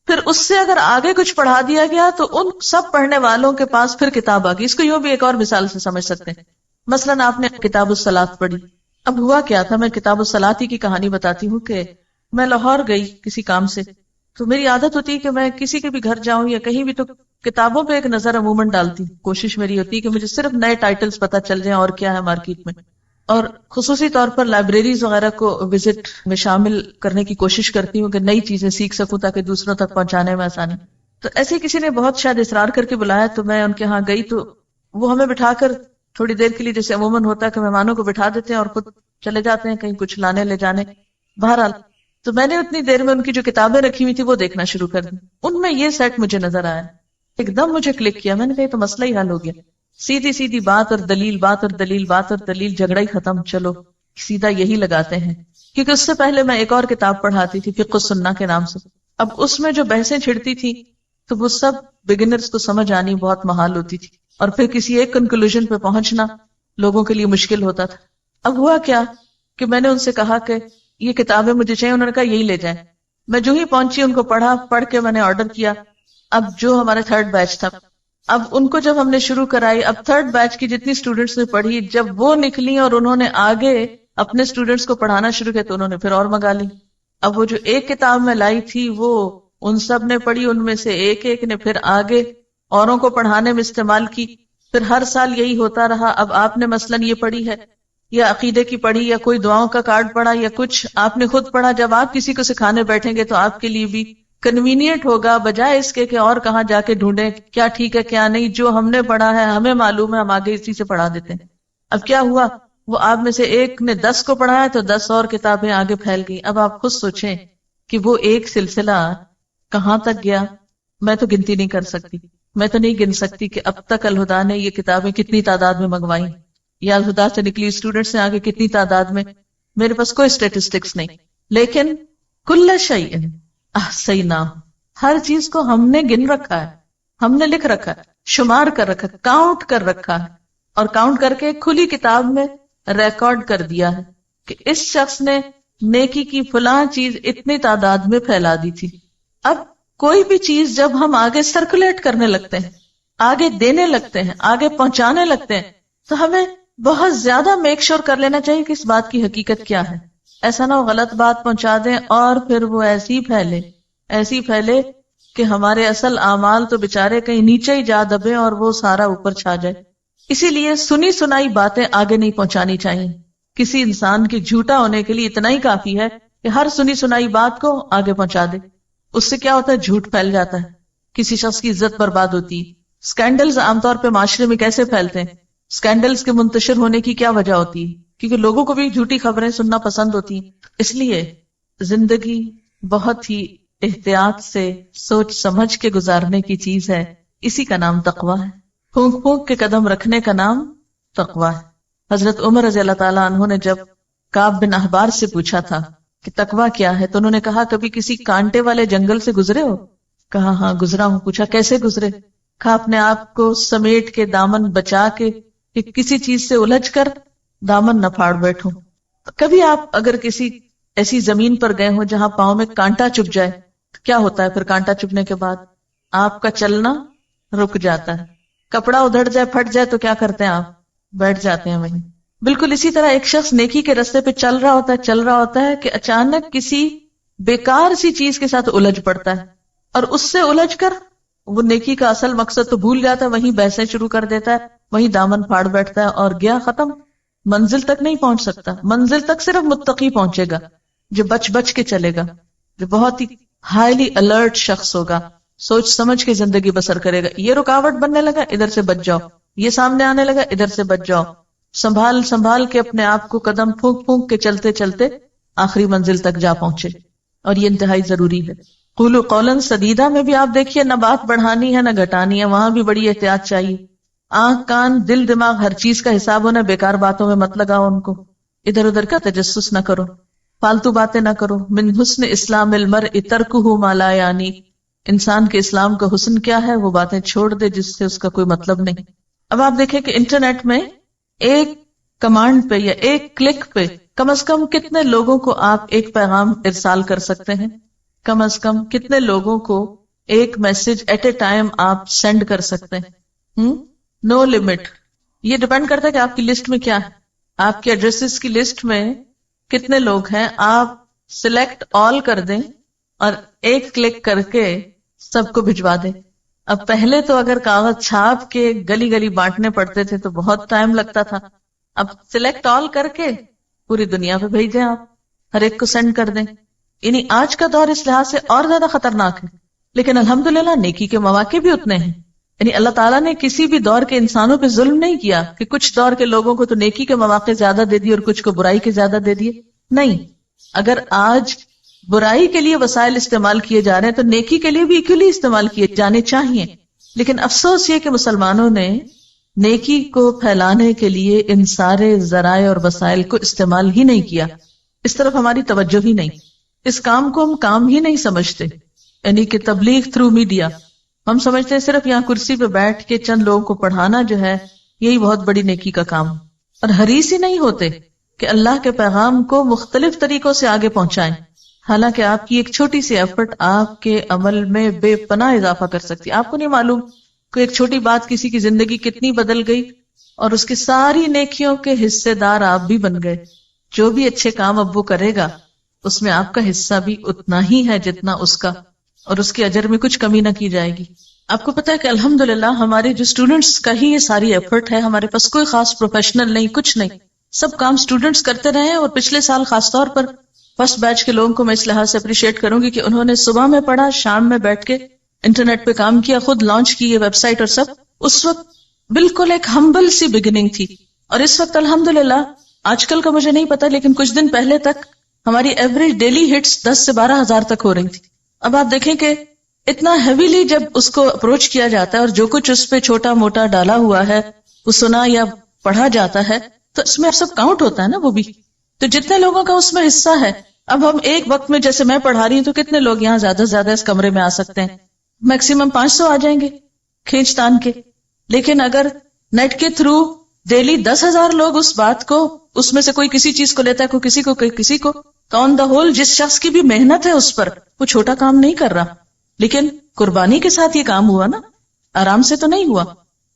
پھر اس سے اگر آگے کچھ پڑھا دیا گیا تو ان سب پڑھنے والوں کے پاس پھر کتاب آ گئی. اس کو یوں بھی ایک اور مثال سے سمجھ سکتے ہیں. مثلا آپ نے کتاب الصلاۃ پڑھی. اب ہوا کیا تھا، میں کتاب الصلاۃ ہی کی کہانی بتاتی ہوں کہ میں لاہور گئی کسی کام سے، تو میری عادت ہوتی ہے کہ میں کسی کے بھی گھر جاؤں یا کہیں بھی تو کتابوں پہ ایک نظر عموماً ڈالتی ہوں. کوشش میری ہوتی ہے کہ مجھے صرف نئے ٹائٹلز پتہ چل جائیں اور کیا ہے مارکیٹ میں، اور خصوصی طور پر لائبریریز وغیرہ کو وزٹ میں شامل کرنے کی کوشش کرتی ہوں کہ نئی چیزیں سیکھ سکوں تاکہ دوسروں تک پہنچانے میں آسانی. تو ایسے کسی نے بہت شاید اصرار کر کے بلایا تو میں ان کے ہاں گئی. تو وہ ہمیں بٹھا کر تھوڑی دیر کے لیے، جیسے عموماً ہوتا ہے کہ مہمانوں کو بٹھا دیتے ہیں اور خود چلے جاتے ہیں کہیں کچھ لانے لے جانے. بہرحال تو میں نے اتنی دیر میں ان کی جو کتابیں رکھی ہوئی تھی وہ دیکھنا شروع کر دی. ان میں یہ سیٹ مجھے نظر آیا، ایک دم مجھے کلک کیا. میں نے کہا یہ تو مسئلہ ہی حل ہو گیا. سیدھی سیدھی بات اور دلیل، بات اور دلیل، بات اور دلیل، جھگڑا ہی ختم. چلو سیدھا یہی لگاتے ہیں. کیونکہ اس سے پہلے میں ایک اور کتاب پڑھاتی تھی فقہ السنہ کے نام سے. اب اس میں جو بحثیں چھڑتی تھی تو وہ سب بگنرز کو سمجھ آنی بہت محال ہوتی تھی، اور پھر کسی ایک کنکلوژن پہ پہنچنا لوگوں کے لیے مشکل ہوتا تھا. اب ہوا کیا کہ میں نے ان سے کہا کہ یہ کتابیں مجھے چاہیے. انہوں نے کہا یہی لے جائیں. میں جو ہی پہنچی ان کو پڑھا، پڑھ کے میں نے آرڈر کیا. اب جو ہمارا تھرڈ بیچ تھا، اب ان کو جب ہم نے شروع کرائی، اب تھرڈ بیچ کی جتنی اسٹوڈنٹس نے پڑھی، جب وہ نکلی اور انہوں نے آگے اپنے اسٹوڈنٹس کو پڑھانا شروع کیا تو انہوں نے پھر اور منگا لی. اب وہ جو ایک کتاب میں لائی تھی وہ ان سب نے پڑھی، ان میں سے ایک ایک نے پھر آگے اوروں کو پڑھانے میں استعمال کی. پھر ہر سال یہی ہوتا رہا. اب آپ نے مثلاً یہ پڑھی ہے یا عقیدے کی پڑھی یا کوئی دعاؤں کا کارڈ پڑھا یا کچھ آپ نے خود پڑھا، جب آپ کسی کو سکھانے بیٹھیں گے تو آپ کے لیے بھی کنوینئنٹ ہوگا، بجائے اس کے کہ اور کہاں جا کے ڈھونڈیں کیا ٹھیک ہے کیا نہیں. جو ہم نے پڑھا ہے ہمیں معلوم ہے، ہم آگے اسی سے پڑھا دیتے ہیں. اب کیا ہوا، وہ آپ میں سے ایک نے 10 کو پڑھایا تو 10 اور کتابیں آگے پھیل گئی. اب آپ خود سوچیں کہ وہ ایک سلسلہ کہاں تک گیا. میں تو گنتی نہیں کر سکتی، میں تو نہیں گن سکتی کہ اب تک الہدیٰ نے یہ کتابیں کتنی تعداد میں منگوائی، یا الہدیٰ سے نکلی اسٹوڈنٹس نے آگے کتنی تعداد میں. میرے پاس کوئی اسٹیٹسٹکس نہیں، لیکن کل شیء احصیناہ، ہر چیز کو ہم نے گن رکھا ہے، ہم نے لکھ رکھا ہے، شمار کر رکھا ہے، کاؤنٹ کر رکھا ہے، اور کاؤنٹ کر کے کھلی کتاب میں ریکارڈ کر دیا ہے کہ اس شخص نے نیکی کی فلاں چیز اتنی تعداد میں پھیلا دی تھی. اب کوئی بھی چیز جب ہم آگے سرکولیٹ کرنے لگتے ہیں، آگے دینے لگتے ہیں، آگے پہنچانے لگتے ہیں، تو ہمیں بہت زیادہ میک شور کر لینا چاہیے کہ اس بات کی حقیقت کیا ہے. ایسا نہ ہو غلط بات پہنچا دیں اور پھر وہ ایسی پھیلے کہ ہمارے اصل اعمال تو بےچارے کہیں نیچے ہی جا دبے اور وہ سارا اوپر چھا جائے. اسی لیے سنی سنائی باتیں آگے نہیں پہنچانی چاہیے. کسی انسان کے جھوٹا ہونے کے لیے اتنا ہی کافی ہے کہ ہر سنی سنائی بات کو آگے پہنچا دے. اس سے کیا ہوتا ہے، جھوٹ پھیل جاتا ہے، کسی شخص کی عزت برباد ہوتی ہے. سکینڈلز عام طور پہ معاشرے میں کیسے پھیلتے ہیں، سکینڈلز کے منتشر ہونے کی کیا وجہ ہوتی ہے، کیونکہ لوگوں کو بھی جھوٹی خبریں سننا پسند ہوتی ہیں. اس لیے زندگی بہت ہی احتیاط سے سوچ سمجھ کے گزارنے کی چیز ہے. اسی کا نام تقویٰ ہے. پھونک پھونک کے قدم رکھنے کا نام تقویٰ ہے. حضرت عمر رضی اللہ تعالیٰ عنہ نے جب کعب بن احبار سے پوچھا تھا کہ تقویٰ کیا ہے تو انہوں نے کہا کبھی کسی کانٹے والے جنگل سے گزرے ہو؟ کہا ہاں گزرا ہوں. پوچھا کیسے گزرے؟ کہا اپنے آپ کو سمیٹ کے دامن بچا کے کہ کسی چیز سے الجھ کر دامن نہ پھاڑ بیٹھوں. کبھی آپ اگر کسی ایسی زمین پر گئے ہو جہاں پاؤں میں کانٹا چبھ جائے تو کیا ہوتا ہے؟ پھر کانٹا چبھنے کے بعد آپ کا چلنا رک جاتا ہے. کپڑا ادھڑ جائے پھٹ جائے تو کیا کرتے ہیں؟ آپ بیٹھ جاتے ہیں وہیں. بالکل اسی طرح ایک شخص نیکی کے راستے پہ چل رہا ہوتا ہے کہ اچانک کسی بیکار سی چیز کے ساتھ الجھ پڑتا ہے اور اس سے الجھ کر وہ نیکی کا اصل مقصد تو بھول جاتا ہے، وہیں بحثیں شروع کر دیتا ہے، وہیں دامن پھاڑ بیٹھتا ہے اور گیا ختم. منزل تک نہیں پہنچ سکتا. منزل تک صرف متقی پہنچے گا جو بچ کے چلے گا، جو بہت ہی ہائیلی الرٹ شخص ہوگا، سوچ سمجھ کے زندگی بسر کرے گا. یہ رکاوٹ بننے لگا ادھر سے بچ جاؤ، یہ سامنے آنے لگا ادھر سے بچ جاؤ. سنبھال کے اپنے آپ کو قدم پھونک پھونک کے چلتے چلتے آخری منزل تک جا پہنچے. اور یہ انتہائی ضروری ہے. قولوا قولا سدیدا میں بھی آپ دیکھیے نہ بات بڑھانی ہے نہ گھٹانی ہے، وہاں بھی بڑی احتیاط چاہیے. آنکھ کان دل دماغ ہر چیز کا حساب ہونا. بیکار باتوں میں مت لگاؤ ان کو، ادھر ادھر کا تجسس نہ کرو، فالتو باتیں نہ کرو. من حسن اسلام المرء ترکہ ما لا یعنی، انسان کے اسلام کا حسن کیا ہے؟ وہ باتیں چھوڑ دے جس سے اس کا کوئی مطلب نہیں. اب آپ دیکھیں کہ انٹرنیٹ میں ایک کمانڈ پہ یا ایک کلک پہ کم از کم کتنے لوگوں کو آپ ایک پیغام ارسال کر سکتے ہیں؟ کم از کم کتنے لوگوں کو ایک میسج ایٹ اے ٹائم آپ سینڈ کر سکتے ہیں؟ No limit. یہ ڈیپینڈ کرتا ہے کہ آپ کی لسٹ میں کیا ہے. آپ کے ایڈریسز کی لسٹ میں کتنے لوگ ہیں. آپ سلیکٹ آل کر دیں اور ایک کلک کر کے سب کو بھجوا دیں. اب پہلے تو اگر کاغذ چھاپ کے گلی گلی بانٹنے پڑتے تھے تو بہت ٹائم لگتا تھا. اب سلیکٹ آل کر کے پوری دنیا پہ بھیج دیں، آپ ہر ایک کو سینڈ کر دیں. یعنی آج کا دور اس لحاظ سے اور زیادہ خطرناک ہے، لیکن الحمدللہ نیکی کے مواقع بھی اتنے ہیں. یعنی اللہ تعالیٰ نے کسی بھی دور کے انسانوں پہ ظلم نہیں کیا کہ کچھ دور کے لوگوں کو تو نیکی کے مواقع زیادہ دے دیے اور کچھ کو برائی کے زیادہ دے دیے. نہیں، اگر آج برائی کے لیے وسائل استعمال کیے جا رہے ہیں تو نیکی کے لیے بھی ایکولی استعمال کیے جانے چاہیے. لیکن افسوس یہ کہ مسلمانوں نے نیکی کو پھیلانے کے لیے ان سارے ذرائع اور وسائل کو استعمال ہی نہیں کیا. اس طرف ہماری توجہ ہی نہیں. اس کام کو ہم کام ہی نہیں سمجھتے، یعنی کہ تبلیغ تھرو میڈیا. ہم سمجھتے ہیں صرف یہاں کرسی پہ بیٹھ کے چند لوگوں کو پڑھانا جو ہے یہی بہت بڑی نیکی کا کام، اور حریص ہی نہیں ہوتے کہ اللہ کے پیغام کو مختلف طریقوں سے آگے پہنچائیں. حالانکہ آپ کی ایک چھوٹی سی ایفرٹ آپ کے عمل میں بے پناہ اضافہ کر سکتی. آپ کو نہیں معلوم کہ ایک چھوٹی بات کسی کی زندگی کتنی بدل گئی، اور اس کی ساری نیکیوں کے حصے دار آپ بھی بن گئے. جو بھی اچھے کام اب وہ کرے گا اس میں آپ کا حصہ بھی اتنا ہی ہے جتنا اس کا، اور اس کے اجر میں کچھ کمی نہ کی جائے گی. آپ کو پتا ہے کہ الحمدللہ ہمارے جو اسٹوڈنٹس کا ہی یہ ساری ایفرٹ ہے. ہمارے پاس کوئی خاص پروفیشنل نہیں، کچھ نہیں، سب کام اسٹوڈنٹس کرتے رہے ہیں. اور پچھلے سال خاص طور پر فرسٹ بیچ کے لوگوں کو میں اس لحاظ سے اپریشیٹ کروں گی کہ انہوں نے صبح میں پڑھا، شام میں بیٹھ کے انٹرنیٹ پہ کام کیا، خود لانچ کی یہ ویب سائٹ اور سب. اس وقت بالکل ایک ہمبل سی بگننگ تھی، اور اس وقت الحمدللہ آج کل کا مجھے نہیں پتا لیکن کچھ دن پہلے تک ہماری ایوریج ڈیلی ہٹس 10 سے 12 ہزار تک ہو رہی تھی. اب آپ دیکھیں کہ اتنا ہیویلی جب اس کو اپروچ کیا جاتا ہے اور جو کچھ اس پہ چھوٹا موٹا ڈالا ہوا ہے وہ سنا یا پڑھا جاتا ہے تو اس میں سب کاؤنٹ ہوتا ہے نا. وہ بھی تو جتنے لوگوں کا اس میں حصہ ہے، اب ہم ایک وقت میں جیسے میں پڑھا رہی ہوں تو کتنے لوگ یہاں زیادہ سے زیادہ اس کمرے میں آ سکتے ہیں؟ میکسیمم 500 آ جائیں گے کھینچ تان کے. لیکن اگر نیٹ کے تھرو ڈیلی 10,000 لوگ اس بات کو، اس میں سے کوئی کسی چیز کو لیتا ہے، کوئی کسی کو، کوئی کسی کو، تو آن دا ہول جس شخص کی بھی محنت ہے اس پر، وہ چھوٹا کام نہیں کر رہا. لیکن قربانی کے ساتھ یہ کام ہوا نا، آرام سے تو نہیں ہوا.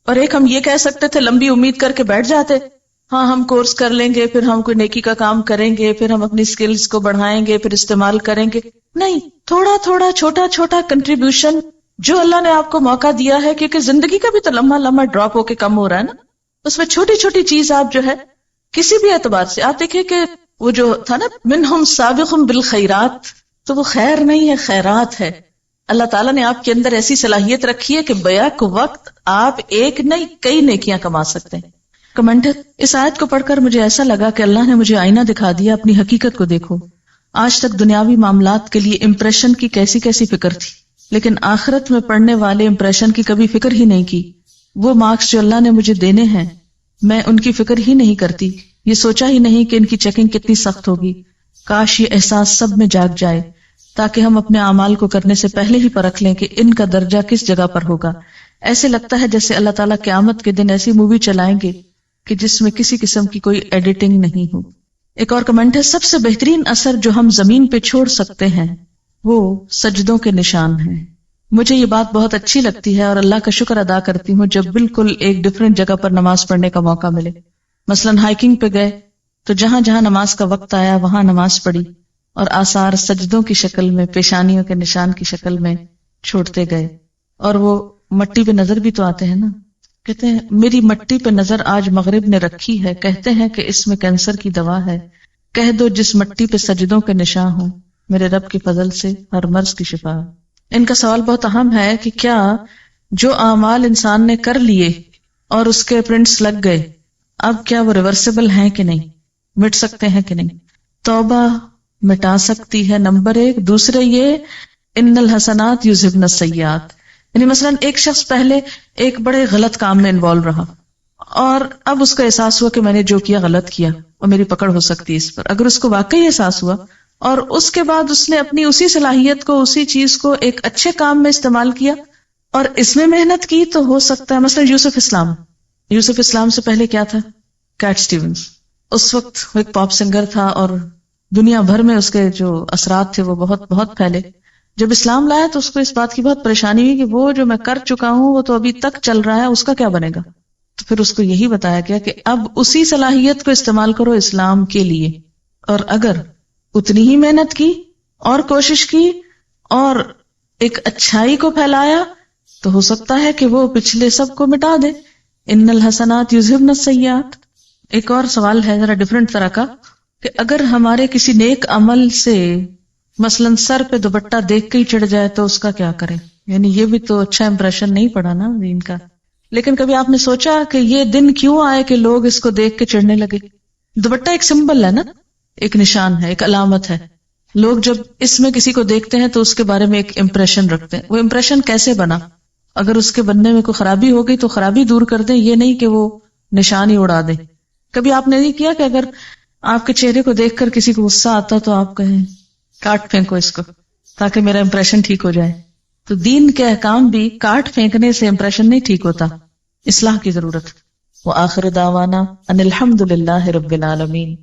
اور ایک ہم یہ کہہ سکتے تھے لمبی امید کر کے بیٹھ جاتے، ہاں ہم کورس کر لیں گے، پھر ہم کوئی نیکی کا کام کریں گے، پھر ہم اپنی سکلز کو بڑھائیں گے، پھر استعمال کریں گے. نہیں، تھوڑا تھوڑا چھوٹا چھوٹا کنٹریبیوشن جو اللہ نے آپ کو موقع دیا ہے، کیونکہ زندگی کا بھی تو لمحہ لمحہ ڈراپ ہو کے کم ہو رہا ہے نا. اس میں چھوٹی چھوٹی چیز آپ جو ہے کسی بھی اعتبار سے، آپ دیکھیں کہ وہ جو تھا نا منہم سابق بالخیرات، تو وہ خیر نہیں ہے، خیرات ہے. اللہ تعالیٰ نے آپ کے اندر ایسی صلاحیت رکھی ہے کہ بیک وقت آپ ایک نہیں کئی نیکیاں کما سکتے ہیں. کمنٹر، اس آیت کو پڑھ کر مجھے ایسا لگا کہ اللہ نے مجھے آئینہ دکھا دیا، اپنی حقیقت کو دیکھو. آج تک دنیاوی معاملات کے لیے امپریشن کی کیسی کیسی فکر تھی، لیکن آخرت میں پڑھنے والے امپریشن کی کبھی فکر ہی نہیں کی. وہ مارکس جو اللہ نے مجھے دینے ہیں میں ان کی فکر ہی نہیں کرتی. یہ سوچا ہی نہیں کہ ان کی چیکنگ کتنی سخت ہوگی. کاش یہ احساس سب میں جاگ جائے تاکہ ہم اپنے اعمال کو کرنے سے پہلے ہی پرکھ لیں کہ ان کا درجہ کس جگہ پر ہوگا. ایسے لگتا ہے جیسے اللہ تعالیٰ قیامت کے دن ایسی مووی چلائیں گے کہ جس میں کسی قسم کی کوئی ایڈیٹنگ نہیں ہو. ایک اور کمنٹ ہے، سب سے بہترین اثر جو ہم زمین پہ چھوڑ سکتے ہیں وہ سجدوں کے نشان ہیں. مجھے یہ بات بہت اچھی لگتی ہے اور اللہ کا شکر ادا کرتی ہوں جب بالکل ایک ڈفرینٹ جگہ پر نماز پڑھنے کا موقع ملے. مثلاً ہائکنگ پہ گئے تو جہاں جہاں نماز کا وقت آیا وہاں نماز پڑھی، اور آثار سجدوں کی شکل میں، پیشانیوں کے نشان کی شکل میں چھوڑتے گئے. اور وہ مٹی پہ نظر بھی تو آتے ہیں نا، کہتے ہیں میری مٹی پہ نظر آج مغرب نے رکھی ہے، کہتے ہیں کہ اس میں کینسر کی دوا ہے، کہہ دو جس مٹی پہ سجدوں کے نشان ہوں میرے رب کی فضل سے ہر مرض کی شفا. ان کا سوال بہت اہم ہے کہ کیا جو اعمال انسان نے کر لیے اور اس کے پرنٹس لگ گئے، اب کیا وہ ریورسیبل ہیں کہ نہیں، مٹ سکتے ہیں کہ نہیں؟ توبہ مٹا سکتی ہے، نمبر 1. دوسرے یہ ان الحسنات یذہبن السیئات، یعنی مثلا ایک شخص پہلے ایک بڑے غلط کام میں انوالو رہا اور اب اس کو احساس ہوا کہ میں نے جو کیا غلط کیا اور میری پکڑ ہو سکتی ہے اس پر. اگر اس کو واقعی احساس ہوا اور اس کے بعد اس نے اپنی اسی صلاحیت کو، اسی چیز کو ایک اچھے کام میں استعمال کیا اور اس میں محنت کی، تو ہو سکتا ہے. مثلا یوسف اسلام سے پہلے کیا تھا؟ Kate Stevens. اس وقت وہ ایک پاپ سنگر تھا اور دنیا بھر میں اس کے جو اثرات تھے وہ بہت بہت پھیلے. جب اسلام لایا تو اس کو اس بات کی بہت پریشانی ہوئی کہ وہ جو میں کر چکا ہوں وہ تو ابھی تک چل رہا ہے، اس کا کیا بنے گا؟ تو پھر اس کو یہی بتایا گیا کہ اب اسی صلاحیت کو استعمال کرو اسلام کے لیے، اور اگر اتنی ہی محنت کی اور کوشش کی اور ایک اچھائی کو پھیلایا تو ہو سکتا ہے کہ وہ پچھلے سب کو مٹا دے. ان الحسنات یذہبن السیئات. ایک اور سوال ہے ذرا ڈفرینٹ طرح کا کہ اگر ہمارے کسی نیک عمل سے مثلاً سر پہ دوپٹہ دیکھ کے ہی چڑھ جائے تو اس کا کیا کریں؟ یعنی یہ بھی تو اچھا امپریشن نہیں پڑا نا دین کا. لیکن کبھی آپ نے سوچا کہ یہ دن کیوں آئے کہ لوگ اس کو دیکھ کے چڑھنے لگے؟ دوپٹہ ایک سمبل ہے نا، ایک نشان ہے، ایک علامت ہے. لوگ جب اس میں کسی کو دیکھتے ہیں تو اس کے بارے میں ایک امپریشن رکھتے ہیں. وہ امپریشن کیسے بنا؟ اگر اس کے بننے میں کوئی خرابی ہو گئی تو خرابی دور کر دیں، یہ نہیں کہ وہ نشان ہی اڑا دیں. کبھی آپ نے نہیں کیا کہ اگر آپ کے چہرے کو دیکھ کر کسی کو غصہ آتا تو آپ کہیں کاٹ پھینکو اس کو تاکہ میرا امپریشن ٹھیک ہو جائے؟ تو دین کے احکام بھی کاٹ پھینکنے سے امپریشن نہیں ٹھیک ہوتا، اصلاح کی ضرورت. وآخر دعوانا ان الحمد للہ رب العالمین.